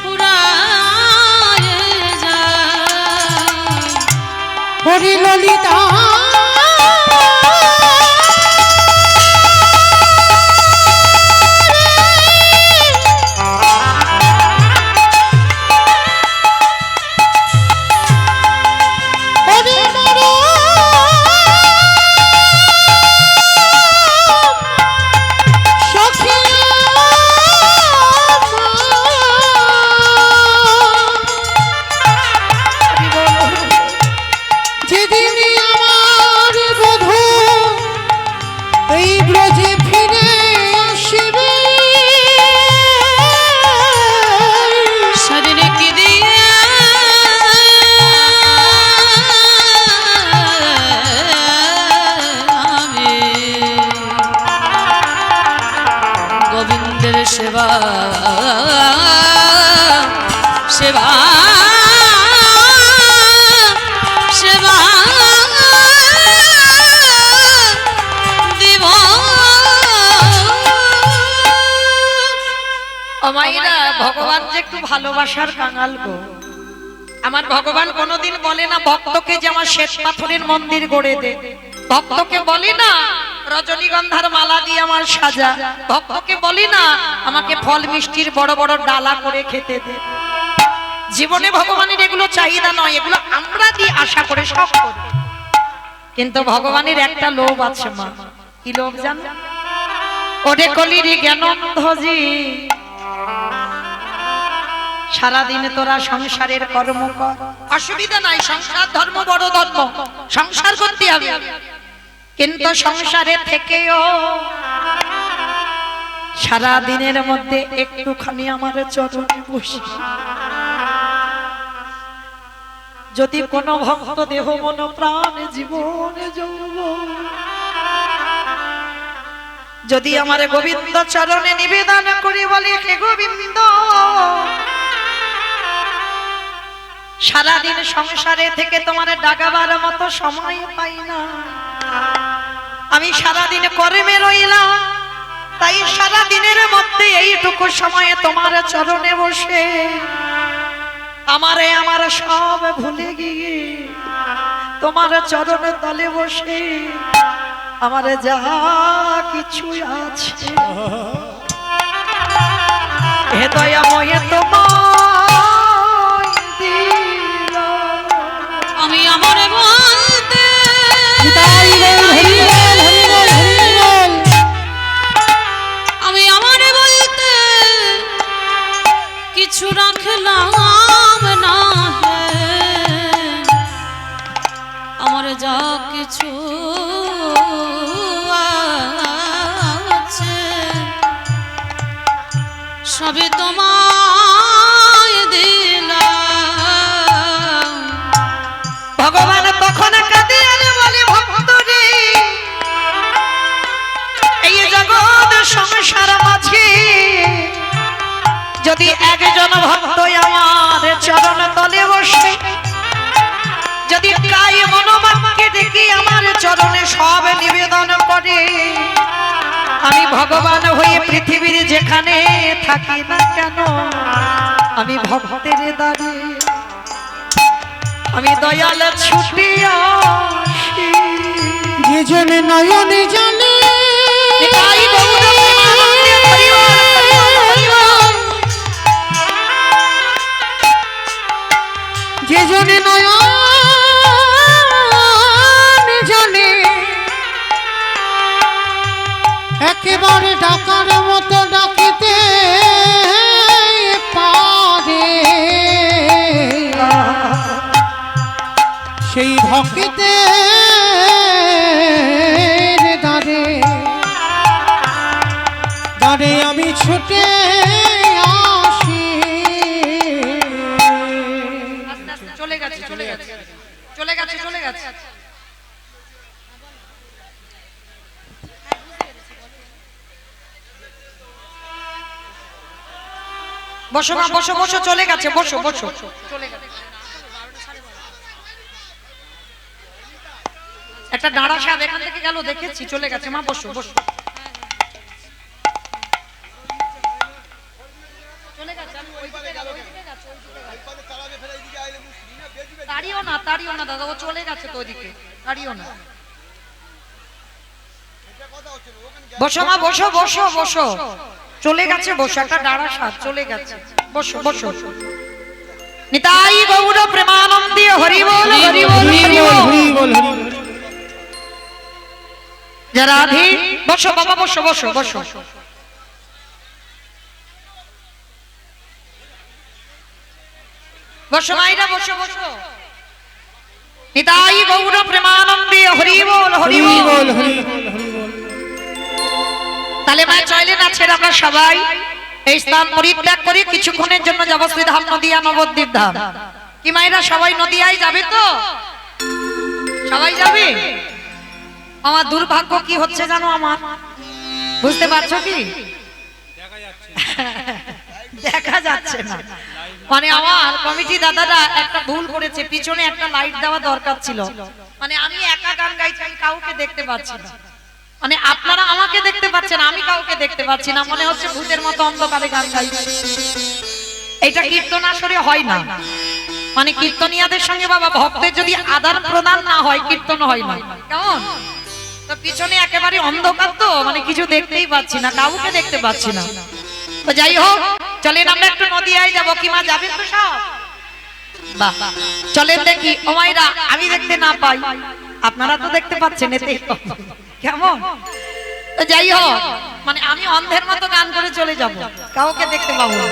ফুরায় যায়, হরি ললিতা সেবা সেবা সেবা দিব। মায়েরা, ভগবান যে একটু ভালোবাসার কাঙাল গো। আমার ভগবান কোনোদিন বলে না ভক্তকে যে আমার শ্বেত পাথরের মন্দির গড়ে দে, ভক্তকে বলে না রজনীগন্ধার মালা দিয়ে আমার সাজা, ভক্তকে বলি না আমাকে ফল মিষ্টির বড় বড় ডালা করে খেতে দে। জীবনে ভগবানের এগুলো চাহিদা নয়, এগুলো আমরা দিয়ে আশা করে সব করি। কিন্তু ভগবানের একটা লোভ আছে মা, কি লোভ জানো? ওরে কলির জ্ঞানন্ধজি, সারাদিন তোরা সংসারের কর্ম কর, অসুবিধা নাই, সংসার ধর্ম বড় ধর্ম, সংসার করতে হবে, কিন্তু সংসারে থেকেও সারা দিনের মধ্যে একটুখানি আমার চরণে বসি। যদি কোনো ভক্ত দেহ মন প্রাণ জীবনে যৌবন যদি আমার গোবিন্দ চরণে নিবেদন করি বলি হে গোবিন্দ, সারাদিন সংসারে থেকে তোমার ডাকাবার মতো সময় পাই না, আমি সারাদিন কর্মে রইলাম, তাই সারাদিনের মধ্যে এইটুকু সময়ে তোমার চরণে বসে আমার সব ভুলে গিয়ে তোমার চরণে তলে বসে আমার যা কিছু আছে হে দয়াময় তোমায় দিলাম। আমি আমার বলতে নিতাই গৌর হরি বল হরি বল হরি বল। আমি আমার বলতে কিছু রাখলাম না হে, আমার যা কিছু আছে সবে তোমায় দিলাম। ভগবান তখন কাঁদে আর বলে ভক্ত রে, এই জগৎ সংসার মাঝে যদি একজন ভক্ত আমার চরণ তলে বসে, যদি কায় মনোবাক্যে দেখি আমার চরণে সব নিবেদন করে, আমি ভগবান হয়ে পৃথিবীর যেখানে থাকি না কেন, আমি ভক্তের দ্বারে আমি দয়াল ছুটি আসি। যে জন নয়নে জানে নিতাই গৌর প্রেমানন্দে হরি বল, হরি বল, হরি বল। যে জন নয়নে জানে একেবারে ডাকার মতো ডাকিতে পারে, সেই ভক্তের দ্বারে দ্বারে আমি ছুটে আসি। আস্তে আস্তে চলে গেছে, চলে গেছে, চলে গেছে, চলে গেছে। বসো মা, বসো বসো, চলে গেছে, বসো বসো, চলে গেছে। একটা দাঁড়া সাহেব এখান থেকে গেল, দেখেছি, চলে গেছে। মা বসো বসো, চলে গেছে। আমি ওই দিকে গেল, ওই দিকে গেছে, ওই দিকে গেছে। তাড়িও না, তাড়িও না দাদা, ও চলে গেছে তো ওদিকে, তাড়িও না। বসো মা, বসো বসো বসো, চলে গেছে, বসো। একটা দাঁড়া সাহেব চলে গেছে, বসো বসো। নিতাই গৌর প্রেমানন্দে হরি বল, হরি বল, হরি বল। হরি বল হরি বল। যারা আধি বসো বাবা, বসো বসো বসো। বসো মাইরা, বসো বসো। নিতাই গৌর প্রেমানন্দে হরি বল, হরি হরি বল। বল হরি বল হরি বল। তাহলে মা চলেন, আছেন আমরা সবাই এই স্থান পরিত্যাগ করে কিছুক্ষণের জন্য যাব শ্রীধাম নদিয়া নবদ্বীপ ধাম। কি মায়েরা সবাই নদিয়ায় যাবে তো? সবাই যাবে? আমার দুর্ভাগ্য কি হচ্ছে জানো, আমার বুঝতে পারছো কি? দেখা যাচ্ছে না, মানে আমার কমিটি দাদারা একটা ভুল করেছে, পিছনে একটা লাইট দেওয়া দরকার ছিল। মানে আমি একা গান গাইছি, আমি কাউকে দেখতে পাচ্ছি না। মানে আপনারা আমাকে দেখতে পাচ্ছেন, আমি কাউকে দেখতে পাচ্ছি না, মনে হচ্ছে ভূতের মতো অন্ধকারে গান গাইছি। এটা কীর্তন আসরে হয় না, মানে কীর্তনিয়াদের সঙ্গে বাবা ভক্তের যদি আদান প্রদান না হয় কীর্তন হয় না। কেমন? তো পিছনে একেবারে অন্ধকার, তো মানে কিছু দেখতেই পাচ্ছি না, কাউকে দেখতে পাচ্ছি না। তো যাই হোক, চলেন আমরা একটু নদিয়ায় যাবো। কি মা যাবেন তো সব? বাহ, চলেন দেখি। ও মাইরা, আমি দেখতে না পাই, আপনারা তো দেখতে পাচ্ছেন, এতেই তো। কেমন? তো যাই হোক, মানে আমি অন্ধের মতো গান করে চলে যাব, কাউকে দেখতে পাবো না।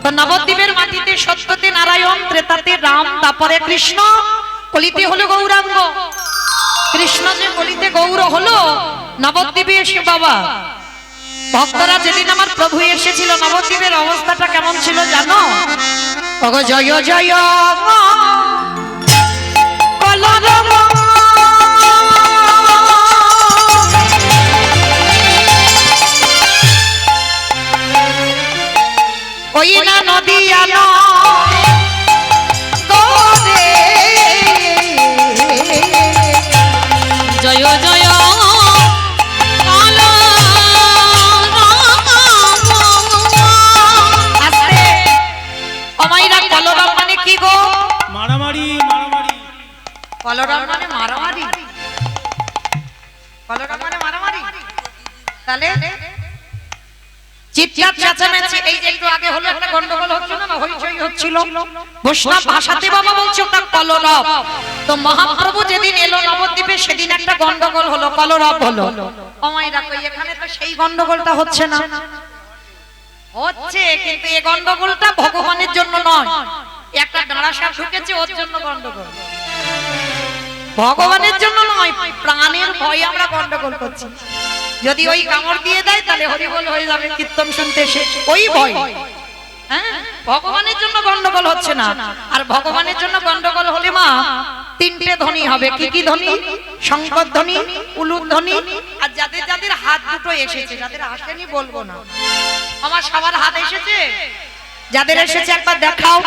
তো নবদ্বীপের মাটিতে সত্যতে নারায়ণ, ত্রেতাতে রাম, তারপরে কৃষ্ণ, কলিতে হলো গৌরাঙ্গ। কৃষ্ণ যে কলিতে গৌর হলো, নবদ্বীপে এসে বাবা ভক্তরা যেদিন আমার প্রভু এসেছিল, নবদ্বীপের অবস্থাটা কেমন ছিল জানো? ওগো জয় জয় কলরব চিৎকার চেঁচামেচি, এই যে একটু আগে হলো একটা গন্ডগোল হচ্ছিল না, হইচই হচ্ছিল, বৈষ্ণব ভাষাতে বাবা বলছে ওটা কলরব। তো মহাপ্রভু যেদিন এলো নবদ্বীপে সেদিন একটা গন্ডগোল হলো, কলরব হলো। অমাইরা কই এখানে তো সেই গন্ডগোলটা হচ্ছে না। হচ্ছে, কিন্তু এই গন্ডগোলটা ভগবানের জন্য নয়, একটা ডাঁড়া সাপ ঢুকেছে ওর জন্য গন্ডগোল, ভগবানের জন্য নয়। প্রাণের ভয়ে আমরা গন্ডগোল করছি। যদি ওই কামড় দিয়ে দেয় তাহলে হরিবোল হয়ে যাবে কীর্তন শুনতে এসে, ওই ভয়। হ্যাঁ, ভগবানের জন্য গন্ডগোল হচ্ছে না। আর ভগবানের জন্য গন্ডগোল হলে মা তিনটে ধ্বনি হবে। কি কি ধ্বনি? শঙ্কর ধ্বনি, উলুর ধ্বনি, আর যাদের যাদের হাত দুটো এসেছে, যাদের আসেনি বলবো না, আমার সবার হাত এসেছে, যাদের এসেছে একবার দেখাও।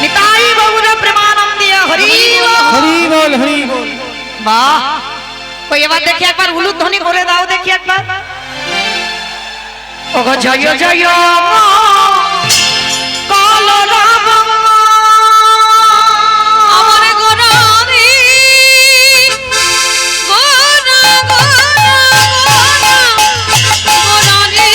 নিতাই গৌর প্রেমানন্দে হরি হরি বল হরি বল। বাহ, ওই এবার দেখি একবার উলুধ্বনি করে দাও দেখি একবার। ওগো জয় জয় কলরব আমার গোরারি গোরা গোরা গোরারি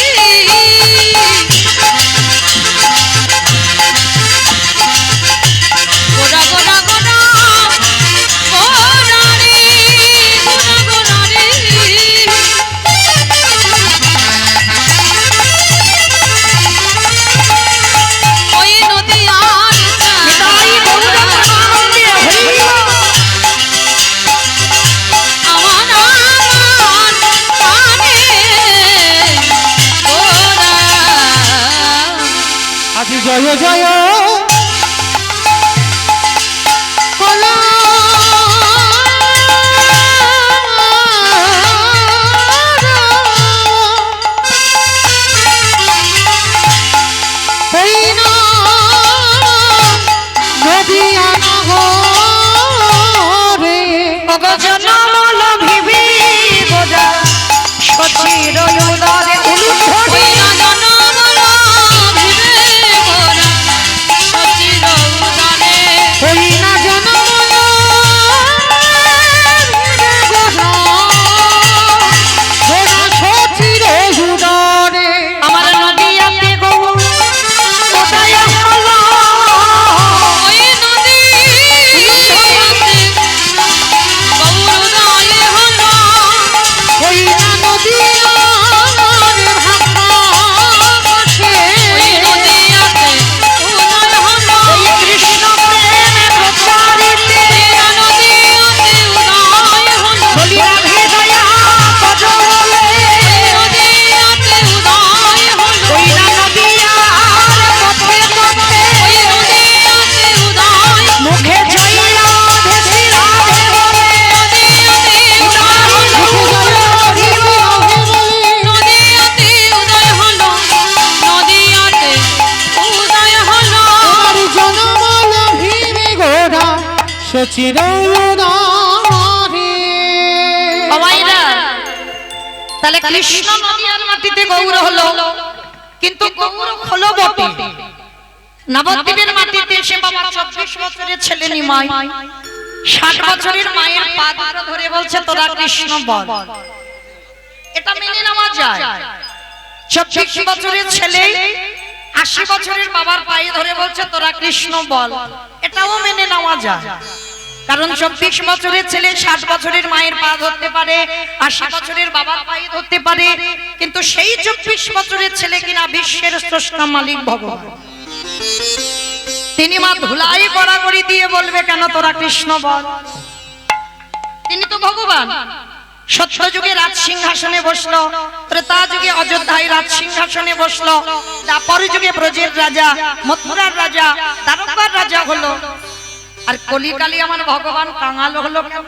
গোরা গোরা গোরা গোরারি গোরা গোরারি ওই নদী আর নিতাই গৌর প্রেমানন্দে হরি আমার পানে গোরা আজি জয় জয় কলা নদিয়া নগরে ওগো জনমল ভিবি গোজা সচির উদরে উলুধ্বনি ওই না জনমল ভিবে গোরা সচির উদরে ওই না জনমল গোরা সচির উদরে আমার নদিয়াতে গৌর উদয় হলো। ওই নদী গৌরোদয় হলো ওই না নদিয়ার ভাষে ওই নদীয়াতে উদয় হলো এই কৃষ্ণ প্রেমে প্রচারিতে ওই নদীয়াতে উদয় হলো বলি রাধে দয়া কজলে নদীয়াতে উদয় হলো ওই না নদিয়ার পথে পথে ওই নদীয়াতে উদয় মুখে জয় রাধে শ্রী রাধে বলে নদীয়াতে উদয় হলো নদীয়াতে উদয় হলো আমার জনমল ভীমে গোরা সচির উদরে অমাইরা তাহলে কৃষ্ণ নদিয়ার মাটিতে গৌর হলো, কিন্তু গৌর হলো বটে নবদ্বীপের মাটিতে এসে বাবা 24 বছরের ছেলে নিমাই 60 বছরের মায়ের পা দুটো ধরে বলছে তোরা কৃষ্ণ বল। এটা মেনে নেওয়া যায়। 24 বছরের ছেলে 80 বছরের বাবার পায়ে ধরে বলছে তোরা কৃষ্ণ বল, এটাও মেনে নেওয়া যায়। কারণ 24 বছরের ছেলে 60 বছরের মায়ের পা ধরতে পারে, 80 বছরের বাবার পায়ে ধরতে পারে, কিন্তু সেই 24 বছরের ছেলে কিনা বিশ্বের স্রষ্টা মালিক ভগবান, তিনি মা ধুলাই গড়াগড়ি দিয়ে বলবে কেন তোরা কৃষ্ণ বল? তিনি তো ভগবান। সত্য যুগে রাজ সিংহাসনে বসলো, ত্রেতা যুগে অযোধ্যায় রাজ সিংহাসনে বসলো, দ্বাপর যুগে ব্রজের রাজা, মথুরার রাজা, দ্বারকার রাজা হলো। আর কলিকালে আমার ভগবান কাঙাল হলো কেন?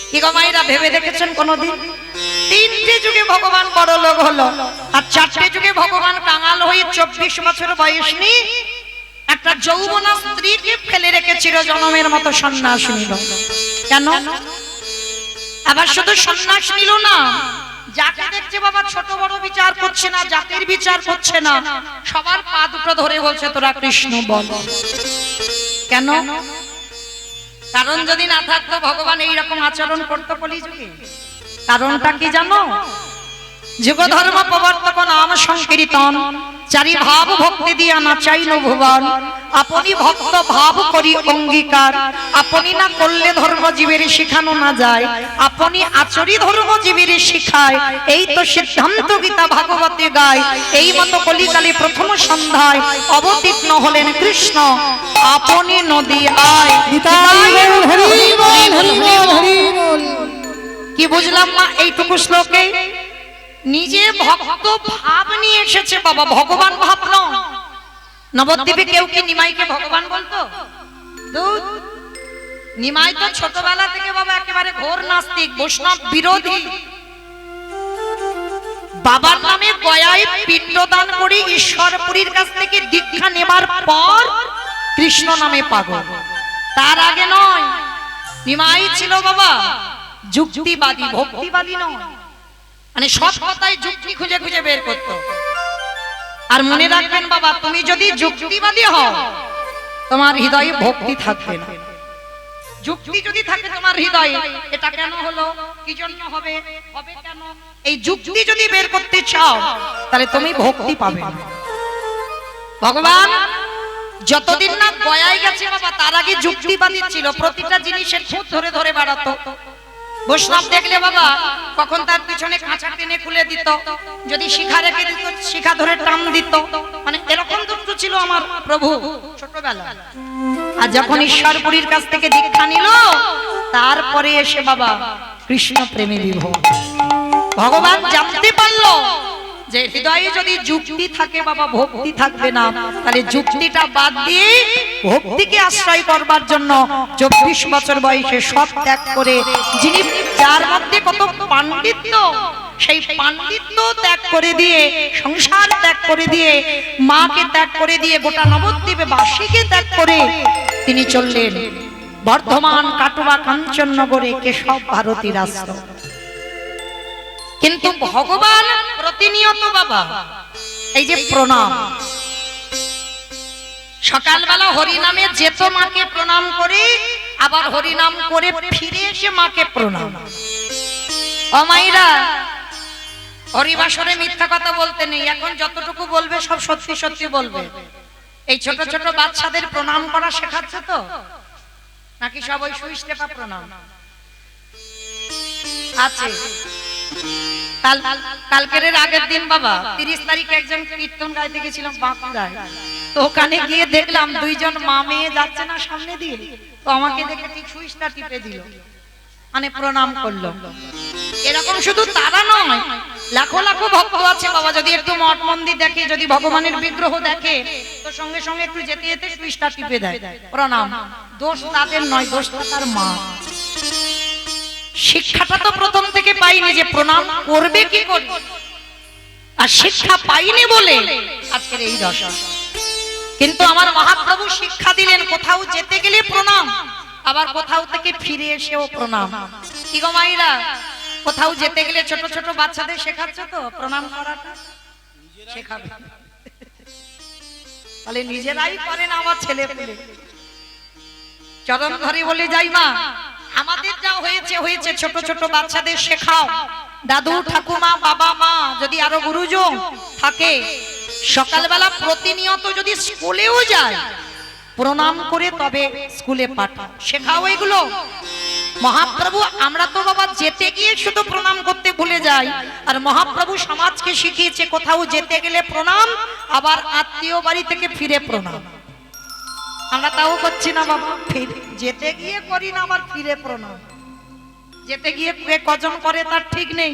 কি গো মায়েরা ভেবে দেখেছেন কোনদিন? 3টে যুগে ভগবান বড় লোক হলো, আর 4টে যুগে ভগবান কাঙাল হয়ে 24 বছর বয়স নিয়ে একটা যৌবনা স্ত্রীকে ফেলে রেখে চিরজনমের মতো সন্ন্যাস নিল। কেন? আবার শুধু সন্ন্যাস নিল না, যাকে দেখছে বাবা ছোট বড় বিচার করছে না, জাতির বিচার করছে না, সবার পা দুটো ধরে বলছে তোরা কৃষ্ণ বল। কেন? কারণ যদি না থাকতো ভগবান এইরকম আচরণ করতো কলিযুগে। কারণটা কি জানো? যুগ ধর্ম প্রবর্তক নাম সংকীর্তন চারি ভাব ভক্তি দিয়া নাচাইল ভুবন আপনি ভক্ত ভাব করি অঙ্গীকার আপনি না করলে ধর্ম জীবের শিখানো না যায় আপনি আচরি ধর্ম জীবের শিখায় এই তো সিদ্ধান্ত গীতা ভাগবতে গায় এই মতো কলিকালে প্রথম সন্ধ্যায় অবতীর্ণ হলেন কৃষ্ণ আপনি নদী আয় নিতাই গৌর হরি বল হরি বল হরি বল। কি বুঝলাম মা এইটুকু শ্লোকে নিজে ভক্ত ভাব নিয়ে এসেছে বাবা, ভগবান ভাব নয়। নবদ্বীপে কেউ কি নিমাইকে ভগবান বলতো? ধুর, নিমাই তো ছোটবেলা থেকে বাবা একেবারে ঘোর নাস্তিক, বৈষ্ণব বিরোধী। বাবার নামে গয়ায় পিণ্ডদান করে ঈশ্বরপুরীর কাছ থেকে দীক্ষা নেবার পর কৃষ্ণ নামে পাগল। তার আগে নয়। নিমাই ছিল বাবা যুক্তিবাদী, ভক্তিবাদী নয়। মানে সব কথাই যুক্তি খুঁজে খুঁজে বের করতো। আর মনে রাখবেন বাবা, তুমি যদি যুক্তিবাদী হও তোমার হৃদয়ে ভক্তি থাকবে না। যুক্তি যদি থাকে তোমার হৃদয়ে, এটা কেন হলো, কি জন্য হবে, হবে কেন, এই যুক্তি যদি বের করতে চাও তাহলে তুমি ভক্তি পাবে না। ভগবান যতদিন না গয়ায় গেছে বাবা, তার আগে যুক্তিবাদী ছিল। প্রতিটা জিনিসের খুঁত ধরে ধরে বেড়াতো। বৈষ্ণব দেখলে বাবা কখন তার পিছনে কাঁচা টেনে খুলে দিত, যদি শিখা রেখে দিত শিখা ধরে টান দিত। মানে এরকম দুষ্ট ছিল আমার প্রভু ছোটবেলা। আর যখন ঈশ্বরপুরীর কাছ থেকে দীক্ষা নিল তারপরে এসে বাবা কৃষ্ণ প্রেমে বিভোর। ভগবান জানতে পারলো যে হৃদয়ে যদি যুক্তি থাকে বাবা, ভক্তি থাকবে না। তাহলে যুক্তিটা বাদ দিয়ে ভক্তিকে আশ্রয় করবার জন্য 24 বছর বয়সে সব ত্যাগ করে, যিনি যার মধ্যে কত পাণ্ডিত্য, সেই পাণ্ডিত্য ত্যাগ করে দিয়ে, সংসার ত্যাগ করে দিয়ে, মাকে ত্যাগ করে দিয়ে, গোটা নবদ্বীপে বাসীকে ত্যাগ করে তিনি চললেন বর্ধমান, কাটোয়া, কাঞ্চননগরে কেশব ভারতী রাষ্ট্র। কিন্তু ভগবান প্রতিনিয়ত বাবা এই যে প্রণাম, সকালবেলা হরিনামে যেত মাকে প্রণাম করে, আবার হরিনাম করে ফিরে এসে মাকে প্রণাম। ও মাইরা, হরিবাসরে মিথ্যা কথা বলতে নেই। এখন যতটুকু বলবে সব সত্যি সত্যি বলবে। এই ছোট ছোট বাচ্চাদের প্রণাম করা শেখাচ্ছে তো, নাকি সব ওই সুই স্টেপা প্রণাম আছে? কালকের আগের দিন বাবা 30 তারিখে একজন কীর্তন গাইতে গেছিলাম বাঁকুড়ায়। তো ওখানে গিয়ে দেখলাম দুইজন মা মেয়ে যাচ্ছে না সামনে দিয়ে, তো আমাকে দেখে ঠিক সুইচটা টিপে দিল, মানে প্রণাম করলো। এরকম শুধু তারা নয়, লাখো লাখো ভক্ত আছে বাবা, যদি একটু মঠ মন্দির দেখে, যদি ভগবানের বিগ্রহ দেখে, তো সঙ্গে সঙ্গে একটু যেতে যেতে সুইচটা টিপে দেয় প্রণাম। দোষ তাদের নয়, দোষ তার মা। শিক্ষাটা তো প্রথম থেকে পাইনি যে প্রণাম করবে কি করে, আর শিক্ষা পাইনি বলে আজকের এই দশা। কিন্তু আমার মহাপ্রভু শিক্ষা দিলেন, কোথাও যেতে গেলে প্রণাম, আবার কোথাও থেকে ফিরে এসেও প্রণাম। কি গো মাইরা, কোথাও যেতে গেলে ছোট ছোট বাচ্চাদের শেখাচ্ছ তো প্রণাম করাটা? শেখাবে, তাহলে নিজেরাই করে না আমার ছেলে পেলে। চরণ ধরে বলে যাই মা, আমাদের যা হয়েছে হয়েছে, ছোট ছোট বাচ্চাদের শেখাও। দাদু ঠাকুমা বাবা মা যদি আরো গুরুজন থাকে, সকালবেলা প্রতিনিয়ত যদি স্কুলেও যায় প্রণাম করে তবে স্কুলে পাঠাও, শেখাও এগুলো। মহাপ্রভু, আমরা তো বাবা যেতে গিয়ে শুধু প্রণাম করতে ভুলে যাই, আর মহাপ্রভু সমাজকে শিখিয়েছে কোথাও যেতে গেলে প্রণাম, আবার আত্মীয় বাড়ি থেকে ফিরে প্রণাম। আমরা তাও করছি না বাবা, যেতে গিয়ে করি না, আবার ফিরে প্রণাম। যেতে গিয়ে কজন করে তার ঠিক নেই,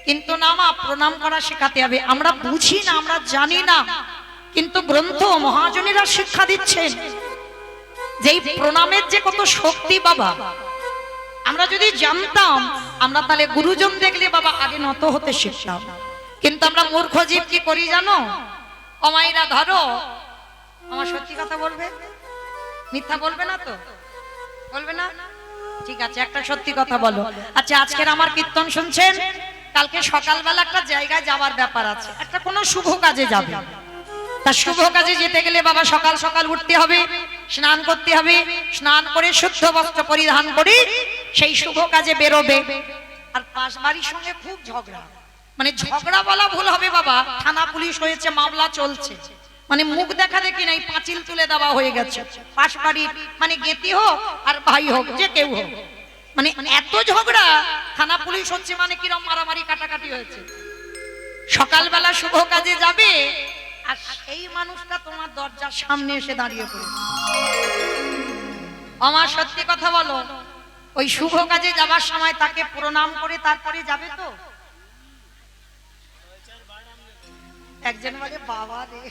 কিন্তু না মা, প্রণাম করা শেখাতে হবে। আমরা বুঝি না, আমরা জানি না, কিন্তু গ্রন্থ মহাজনেরা শিক্ষা দিচ্ছেন যে এই প্রণামের যে কত শক্তি বাবা। আমরা যদি জানতাম, আমরা তাহলে গুরুজন দেখলে বাবা আগে নত হতে শিখতাম। কিন্তু আমরা মূর্খ জীব কি করি জানো? অমাইরা ধরো, আমার সত্যি কথা বলবে, মিথ্যা বলবে না তো? বলবে না? ঠিক আছে, একটা সত্যি কথা বলো। আচ্ছা, আজকের আমার কীর্তন শুনছেন, কালকে সকালবেলা একটা জায়গায় যাওয়ার ব্যাপার আছে, একটা কোনো শুভ কাজে যাবে। তা শুভ কাজে যেতে গেলে বাবা সকাল সকাল উঠতে হবে, স্নান করতে হবে, স্নান করে শুদ্ধ বস্ত্র পরিধান করে সেই শুভ কাজে বেরোবে। আর পাশ বাড়ির সঙ্গে খুব ঝগড়া, মানে ঝগড়া বলা ভুল হবে বাবা, থানা পুলিশ হয়েছে, মামলা চলছে, মানে মুখ দেখা দেখি নাই, পাঁচিল তুলে দেওয়া হয়ে গেছে, পাশ বাড়ির মানে গেতি হোক আর ভাই হোক, যে কেউ হোক, মানে এত ঝগড়া, থানা পুলিশ হচ্ছে, মানে কিরম মারামারি কাটাকাটি হয়েছে। সকালবেলা শুভ কাজে যাবে আর এই মানুষটা তোমার দরজার সামনে এসে দাঁড়িয়ে পড়ে। আমার সত্যি কথা বলো, ওই শুভ কাজে যাবার সময় তাকে প্রণাম করে তারপরে যাবে তো? একজন বলে বাবা রে,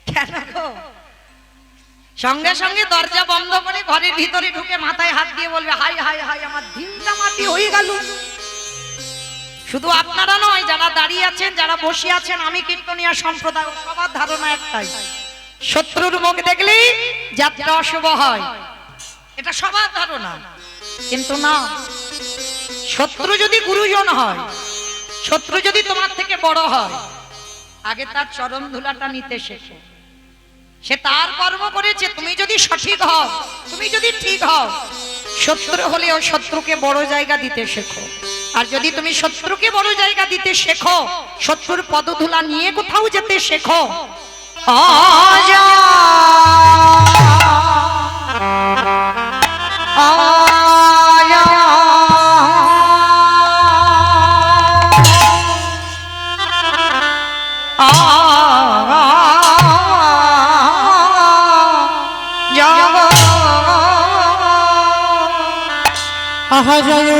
কেন গো? সঙ্গে সঙ্গে দরজা বন্ধ করে ঘরের ভিতরে ঢুকে মাথায় হাত দিয়ে বলবে, হাই হাই হাই, আমার দিনটা মাটি হয়ে গেল। শুধু আপনারা নয়, যারা দাঁড়িয়ে আছেন, যারা বসে আছেন, আমি কীর্তনিয়া সম্প্রদায়, সবার ধারণা একটাই, শত্রুর মুখ দেখলেই যাত্রা অশুভ হয়, এটা সবার ধারণা। কিন্তু না, শত্রু যদি গুরুজন হয়, শত্রু যদি তোমার থেকে বড় হয়, আগে তার চরণ ধুলাটা নিতে শেখো। সে তার কর্ম করেছে, তুমি যদি সঠিক হও, তুমি যদি ঠিক হও, শত্রু হলেও শত্রুকে বড় জায়গা দিতে শেখো। আর যদি তুমি শত্রুকে বড় জায়গা দিতে শেখো, শত্রুর পদধূলা নিয়ে কোথাও যেতে শেখো, আহা জয়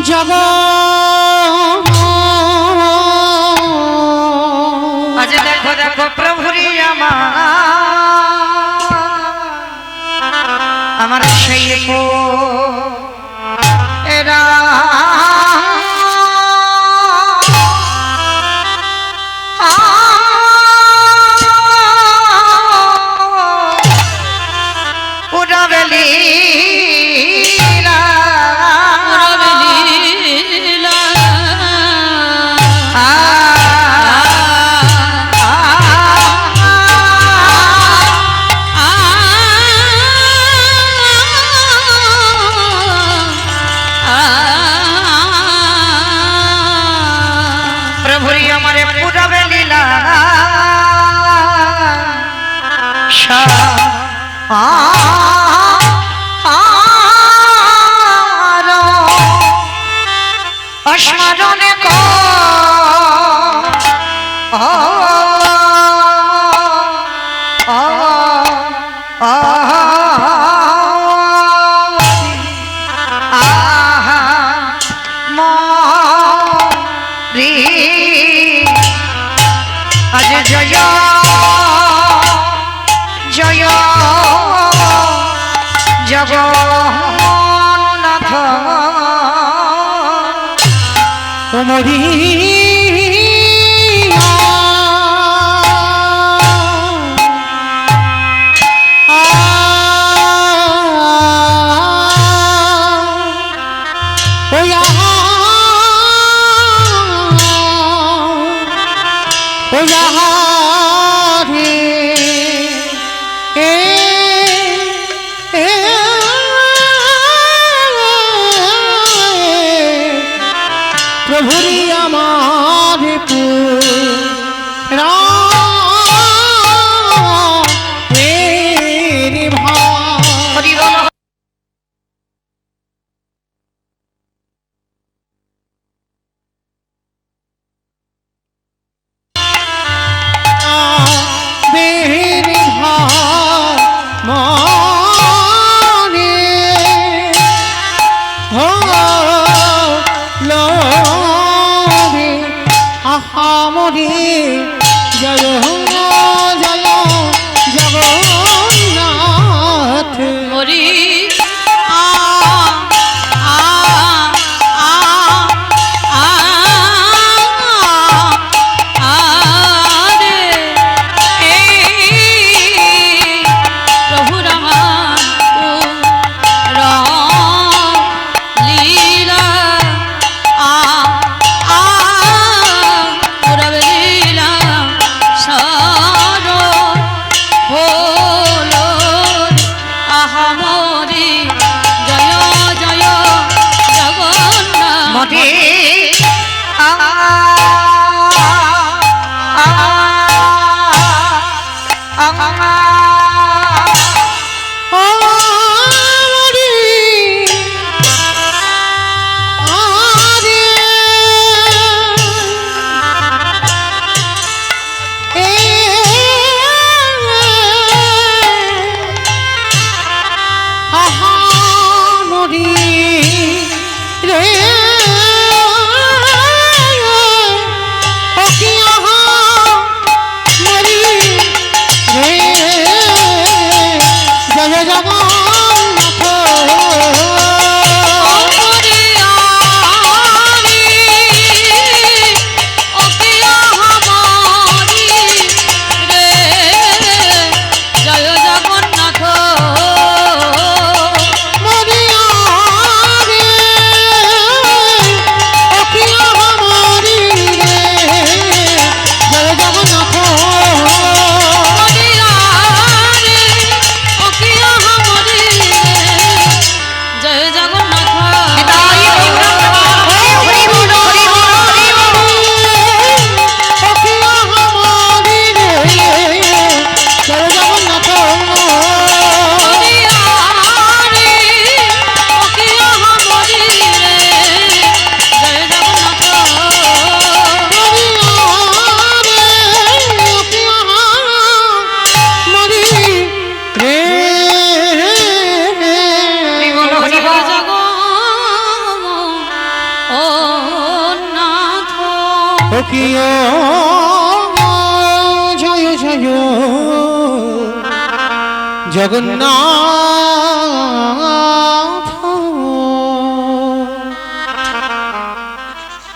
জগ আজ দেখো দেখো প্রভুরি আমার সেই এরা অস্মরণে আজ জয় জয় জগন্নাথ তোমারি প্রভুরি আমার মরি জয় জয় জগন্নাথ হরি আ আ আ আ আ রে প্রভু রামা লীলা আ আ পুরব লীলা জয় জয় জগন্নাথ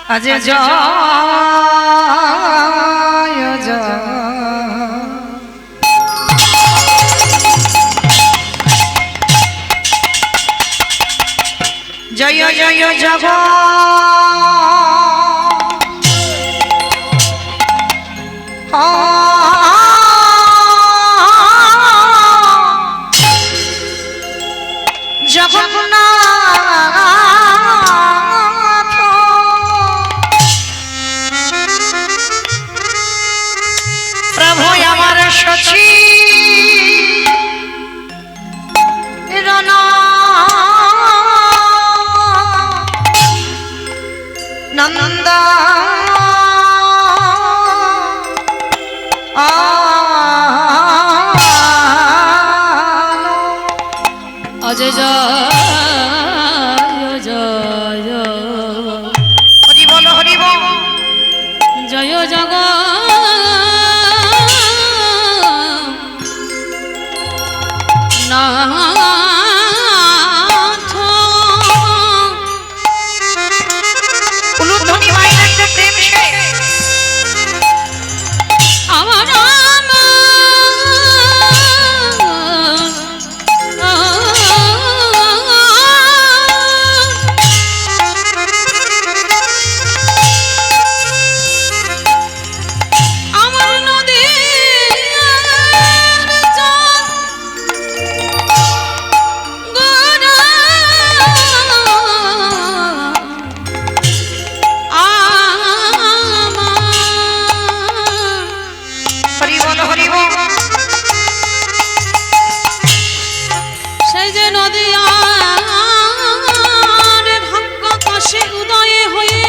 আজ জয় জয় জয় জয় জগ জগন্নাথ প্রভু আমার সচি নন্দ অজয় জয় জয় হরি বল হরি বল জয় জগ নাথ উলুধ্বনি মায়ের একটা প্রেম সে আমার সেই যে নদীয়ার ভাগ্য কাশে উদয়ে হয়ে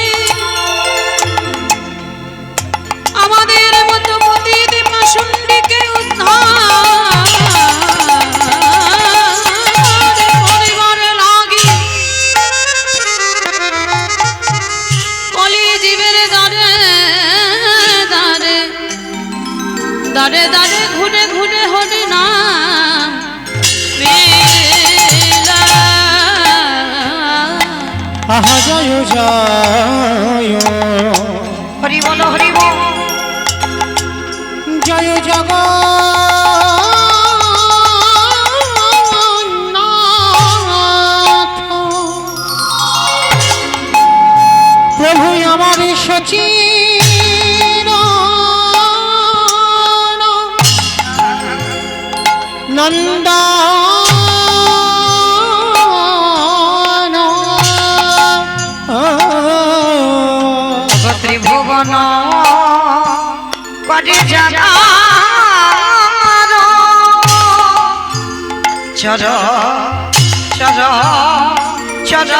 আমাদের মতো পতিত পাষণ্ডীকে উদ্ধার পরিবারে লাগি কলি জীবের দাঁড়ে দাঁড়ে দাঁড়ে দাঁড়ে ঘুরে ঘুরে হরি নাম আহা জয় জয় হরি বল হরি বল জয় জগন্নাথ প্রভু আমার সচি নন্দা ত্রিভুবন করে জাগা চর চর চর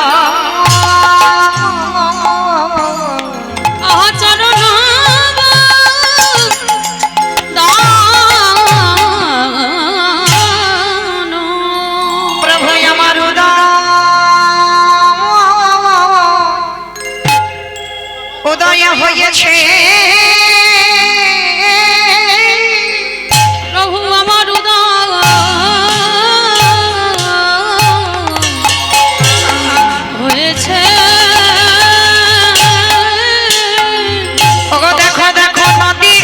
আচরণ দান প্রভু আমার উদয় হয়েছে প্রভু আমার হয়েছে ওগো দেখো দেখো নদী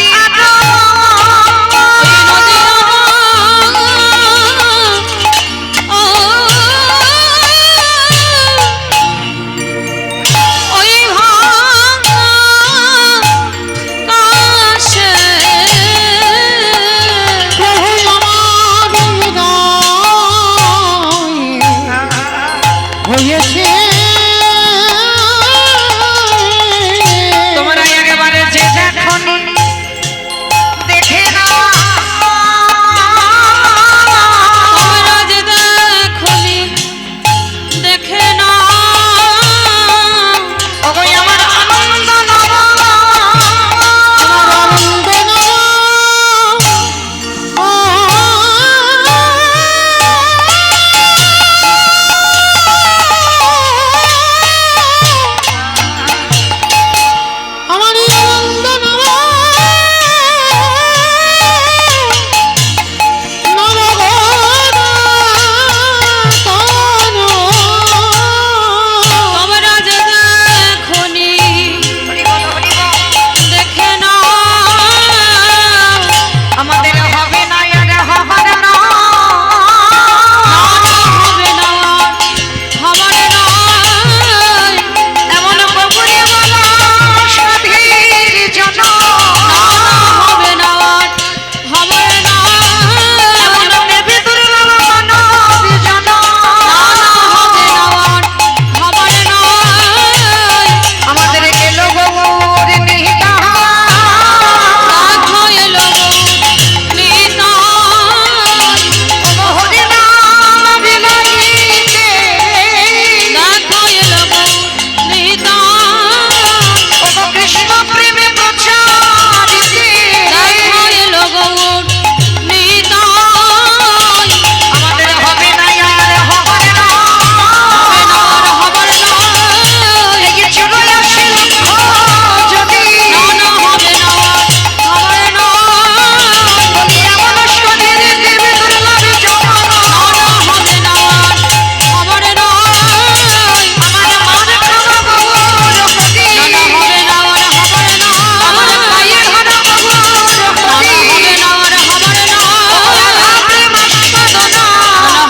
হয়েছে তোমরা একেবারে যে দেখনি দেখে না তোমরা যে দেখনি দেখে না ওগো আমার আনন্দ তোমরা যে দেখনি দেখে না আমাদের হবে না আর হবে না হবে না খবর নয় এমন বকুড়ে বলা সাধীর জন হবে না খবর নয় এমন দেবী দুর্লভ মানব জন হবে না খবর নয় আমাদের এলো গৌর নিহিতা এলো নিতাই হরি নাম বিলাইতে দেখো এলো নিতাই ওগো কৃষ্ণ প্রেমে প্রচারিতে দেখো এলো গৌর নিতাই আমাদের হবে না আর হবে না খবর নয় এই চলে আসিল যদি হবে না খবর নয় বলি এমন শরীর দেবী দুর্লভ জন হবে না খবর নয় আমার মান খাওয়া গৌর হরি হবে না খবর আমার নয় পায়ে ধরা গৌর হরি হবে না খবর নয় রাধে মাস্তানা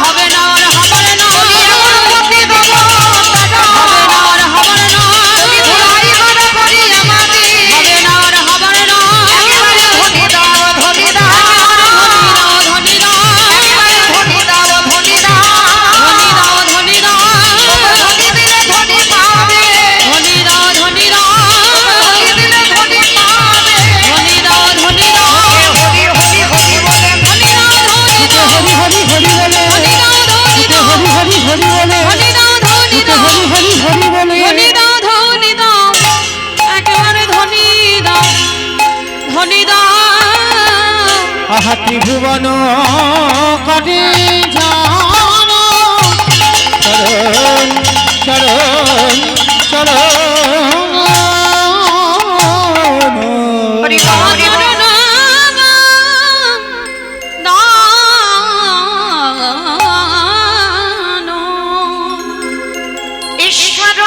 হবে না খবর বলি নয় এমন পতি দেবতারা হবে না খবর বলি নয় ধুলাই ঘর করি আমাদের হবে না খবর নয় একেবারে ধনি দাও ধনি দাও ধনী দাও একেবারে ধনি দাও ধনি দাও ধনী দাও ধনি দিলে ধনি পাবে ধনী দাও ধনী দাও ধনি দিলে ধনি পাবে ধনী দাও ধনী দাও হরি হরি হরি বলে ধনী দাও ধনী দাও হরি হরি হরি বলে ধনী দাও ধনী দাও হরি হরি হরি বলে ধনী দাও ধনী দাও হরি হরি হরি বলে ধনী দাও ধনী দাও একেবারে ধনী দাও ধনী দাও আহা ত্রিভুবন করে জানো চরণ চরণ চরণ হরি হরি ঈশ্বর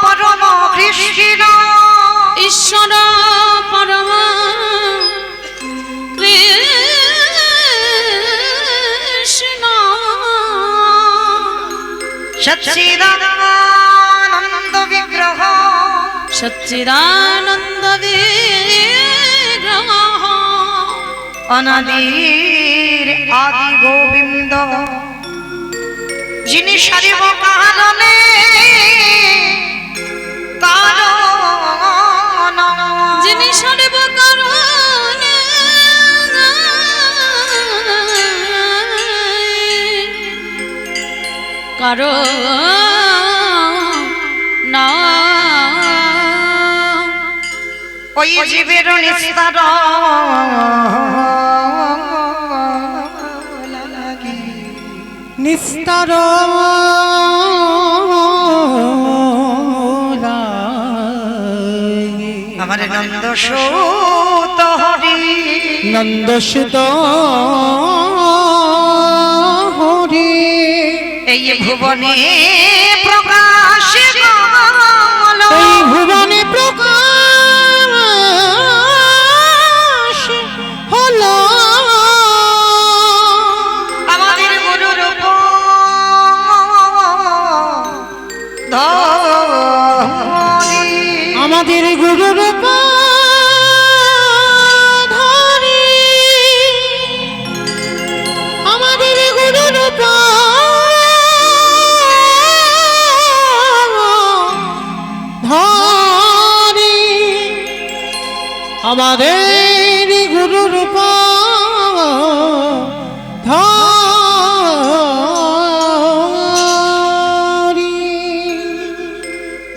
পরম কৃষ্ণ ঈশ্বর পরম কৃষ্ণ সচ্চিদানন্দ বিগ্রহ সচ্চিদানন্দ বিগ্রহ অনাদির আদি গোবিন্দ যিনি সারিব কারণে কারণ সর্বকারণে না ওই জীবের নিস্তার নিস্তার আমার নন্দ সুত হরি নন্দসুত হরি এই ভুবনে প্রকাশ হলো। এই ভুবনে প্রকাশ হলো আমাদের গুরুর ধরি আমাদের গুরুর ধরি আমাদের গুরুর ধরি আমাদের গুরুর ধরি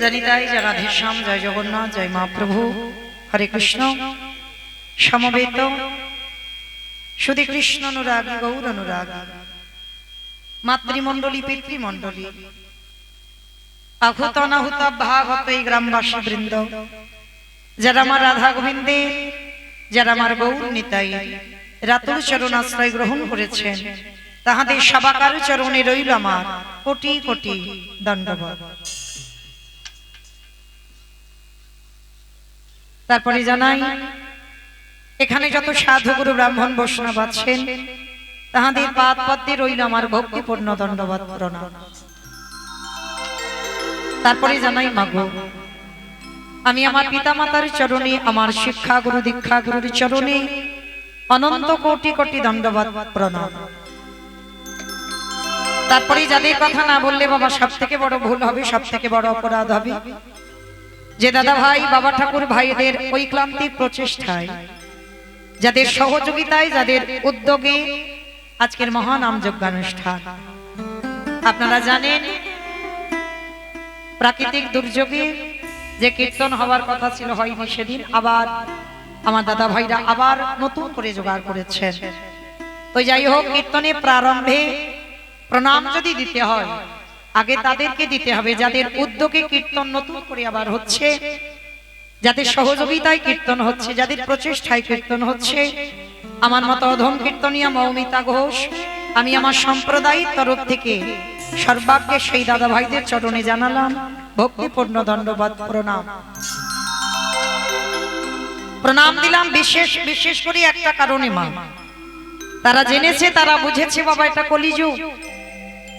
জানি তাই জয় রাধেশ্যাম, জয় জগন্নাথ, জয় মহাপ্রভু, হরে কৃষ্ণ। সমবেত শুধু কৃষ্ণ অনুরাগী, গৌর অনুরাগী, মাতৃমণ্ডলী, পিতৃমণ্ডলী, আহুত অনাহুত ভাগত এই গ্রামবাসী বৃন্দ, যারা আমার রাধা গোবিন্দে, যারা আমার গৌর নিতাই রাতুল চরণ আশ্রয় গ্রহণ করেছেন, তাহাদের সবাকার চরণে রইল আমার কোটি কোটি দণ্ডবত। তারপরে জানাই, এখানে যত সাধু গুরু ব্রাহ্মণ বৈষ্ণব আছেন, তাহাদের পাদ পদ্মে রইল আমার ভক্তিপূর্ণ দণ্ডবত প্রণাম। তারপরে জানাই, মাগো, আমি আমার পিতামাতার চরণে, আমার শিক্ষা গুরু দীক্ষা গুরুর চরণে অনন্ত কোটি কোটি দণ্ডবত প্রণাম। তারপরে যাদের কথা না বললে বাবা সব থেকে বড় ভুল হবে, সব থেকে বড় অপরাধ হবে, যে দাদা ভাই বাবা ঠাকুর ভাইদের ঐক্লান্তিক প্রচেষ্টায়, যাদের সহযোগিতায়, যাদের উদ্যোগে আজকের মহান নামযজ্ঞানুষ্ঠান। আপনারা জানেন, প্রাকৃতিক দুর্যোগে যে কীর্তন হওয়ার কথা ছিল হয়নি, সেদিন আবার আমার দাদা ভাইরা আবার নতুন করে জোগাড় করেছেন। তো যাই হোক, কীর্তনের প্রারম্ভে প্রণাম যদি দিতে হয়, আগে তাদেরকে দিতে হবে যাদের উদ্যোগে কীর্তন নতুন করে আবার হচ্ছে, যাদের সহযোগিতায় কীর্তন হচ্ছে, যাদের প্রচেষ্টায় কীর্তন হচ্ছে। আমার মতো অধম কীর্তনিয়া মৌমিতা ঘোষ, আমি আমার সম্প্রদায়ের তরফ থেকে সর্বাগ্যে সেই দাদা ভাইদের চরণে জানালাম ভক্তিপূর্ণ দণ্ডবত প্রণাম। প্রণাম দিলাম বিশেষ করে একটা কারণে, মা, তারা জেনেছে, তারা বুঝেছে বাবা এটা কলিযুগ।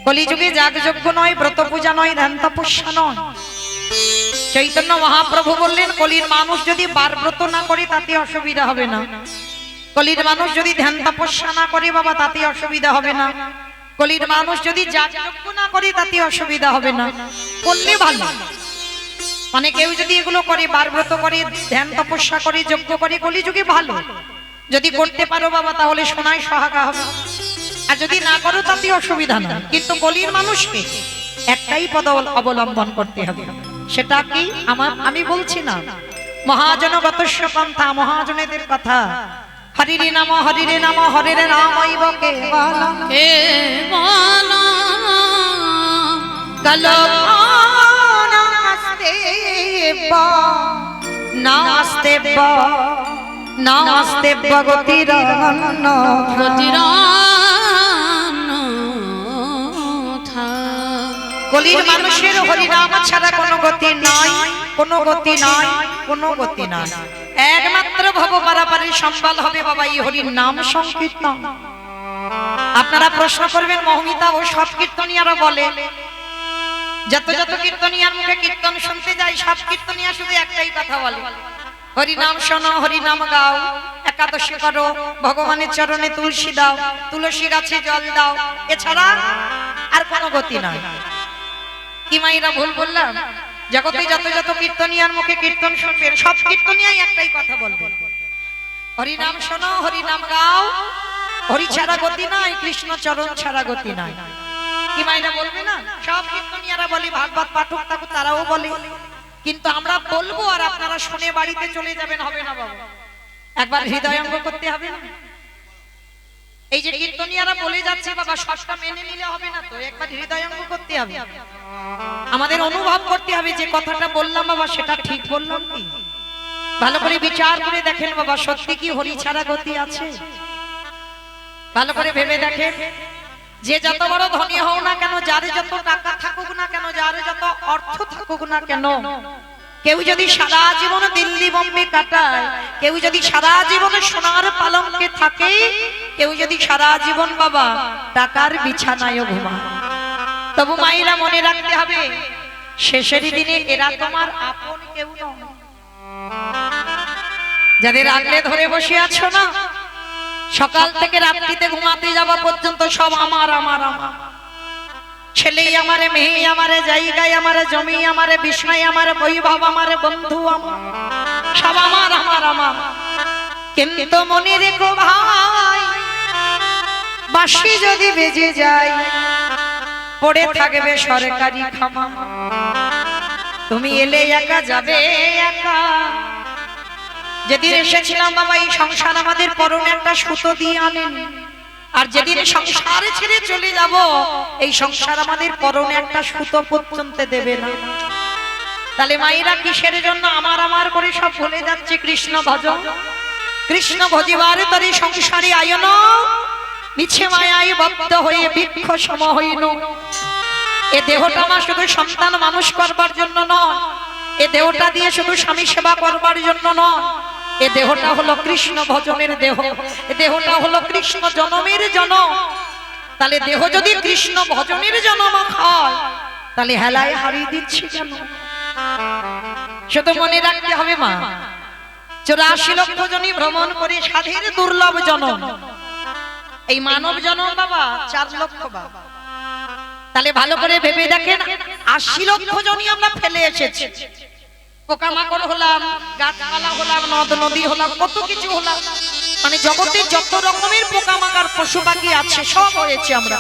কলিযুগে যাগযজ্ঞ নয়, ব্রত পূজা নয়, ধ্যান তপস্যা নয়। চৈতন্য মহাপ্রভু বললেন, কলির মানুষ যদি বার ব্রত না করে তাতে অসুবিধা হবে না, কলির মানুষ যদি ধ্যান তপস্যা না করে বাবা তাতে অসুবিধা হবে না, কলির মানুষ যদি যাগযজ্ঞ না করে তাতে অসুবিধা হবে না, করলে ভালো। মানে কেউ যদি এগুলো করে, বার ব্রত করে, ধ্যান তপস্যা করে, যজ্ঞ করে, কলিযুগে ভালো। যদি করতে পারো বাবা তাহলে সোনায় সোহাগা হবে, আর যদি না করো তাতে অসুবিধা না। কিন্তু কলির মানুষকে একটাই পদ অবলম্বন করতে হবে, সেটা কি আমি বলছি না, মহাজনগতস্য পন্থা, মহাজনেদের কথা। হরিরে নাম হরিরে নাম হরিরে নামৈব কেবলম নাস্তে গতিরন্ন কলির মানুষের হরিনাম ছাড়া কোনো গতি নাই, কোনো গতি নাই, কোনো গতি নাই। একমাত্র ভব পারাপারের সম্বল হবে বাবা এই হরির নাম সংকীর্তন। আপনারা প্রশ্ন করবেন, মৌমিতা ও সব কীর্তনিয়ারা বলে, যত যত কীর্তনিয়ার মুখে কীর্তন শুনতে যাই, সব কীর্তনিয়া শুধু একটাই কথা বলে, হরিনাম শোনো, হরিনাম গাও, একাদশী করো, ভগবানের চরণে তুলসী দাও, তুলসী গাছে জল দাও, এছাড়া আর কোনো গতি নাই। কি মাইরা ভুল বললাম? জগতে যত যত কীর্তনিয়ার মুখে কীর্তন শুনবেন, সব কীর্তনিয়াই একটাই কথা বলবে, হরি নাম শোনো, হরি নাম গাও, হরি ছাড়া গতি নাই, কৃষ্ণ চরণ ছাড়া গতি নাই। কি মাইনা বলবে না? সব কীর্তনিয়ারা বলে, ভাগবত পাঠক ঠাকুর তারাও বলে, কিন্তু আমরা বলবো আর আপনারা শুনে বাড়িতে চলে যাবেন, হবে না বাবা। একবার হৃদয়ঙ্গ করতে হবে না? এই যে কীর্তনিয়ারা বলে যাচ্ছে বাবা, সবটা মেনে নিলে হবে না তো, একবার হৃদয়ঙ্গ করতে হবে। আমাদের অনুভব করতে হবে যে কথাটা বললাম বাবা সেটা ঠিক বললাম কি? ভালো করে বিচার করে দেখেন বাবা, সত্যি কি হরি ছাড়া গতি আছে? ভালো করে ভেবে দেখেন, যে যত বড় ধনী হও না কেন, যার যত টাকা থাকুক না কেন, যার যত অর্থ থাকুক না কেন, কেউ যদি সারা জীবন দিল্লি বোম্বে কাটায়, কেউ যদি সারা জীবন সোনার পালঙ্কে থাকে, কেউ যদি সারা জীবন বাবা টাকার বিছানায় ঘুমায়, তবু মায়েরা মনে রাখতে হবে শেষের দিনে এরা তোমার আপন কেউ নয়। যাদের আগলে ধরে বসে আছো না, সকাল থেকে রাত্রিতে ঘুমাতে যাওয়া পর্যন্ত সব আমার আমার আমার, ছেলে আমারে, মেয়ে আমারে, জায়গায় আমারে, জমি আমারে, বিষয় আমারে, বৈভব আমারে, বন্ধু আমার, সব আমার আমার আমার। কিন্তু মনে রেখো ভাই, বাঁশি যদি বেজে যায় পড়ে থাকবে সরকারি খামা, তুমি এলে একা যাবে একা। যেদিন এসেছিলাম বাবা এই সংসার আমাদের পরনে একটা সুতো দিয়ে আনেন, আর যেদিন সংসার ছেড়ে চলে যাব এই সংসার আমাদের পরনে একটা সুতো পর্যন্ত দেবে না। তাহলে মায়েরা কিসের জন্য আমার আমার করে সব ভুলে যাচ্ছে? কৃষ্ণ ভজ, কৃষ্ণ ভজিবার তরি সংসারে আয়ন, মিছে মায়ায় বদ্ধ হয়ে বৃক্ষ সম হইল। এ দেহটা আমার শুধু সন্তান মানুষ করবার জন্য নয়, এ দেহটা দিয়ে শুধু স্বামী সেবা করবার জন্য নয়, এ দেহটা হলো কৃষ্ণ ভজনের দেহ, এ দেহটা হলো কৃষ্ণ জনমের জনম। তাহলে দেহ যদি কৃষ্ণ ভজনের জনম হয়, তাহলে হেলায় হারিয়ে দিচ্ছি কেন? শুধু মনে রাখতে হবে মা, 84 লক্ষ জনই ভ্রমণ করে সাধের দুর্লভ জনম, এই মানব জনম বাবা 4 লক্ষ বাবা। তাহলে ভালো করে ভেবে দেখেন, 80 লক্ষ জনই আমরা ফেলে এসেছি। পোকামাকড় হলাম, গাছপালা হলাম, নদ নদী হলাম, কত কিছু হলাম, মানে জগতে যত রকমের পোকামাকড় পশু পাখি আছে সব হয়েছে আমরা।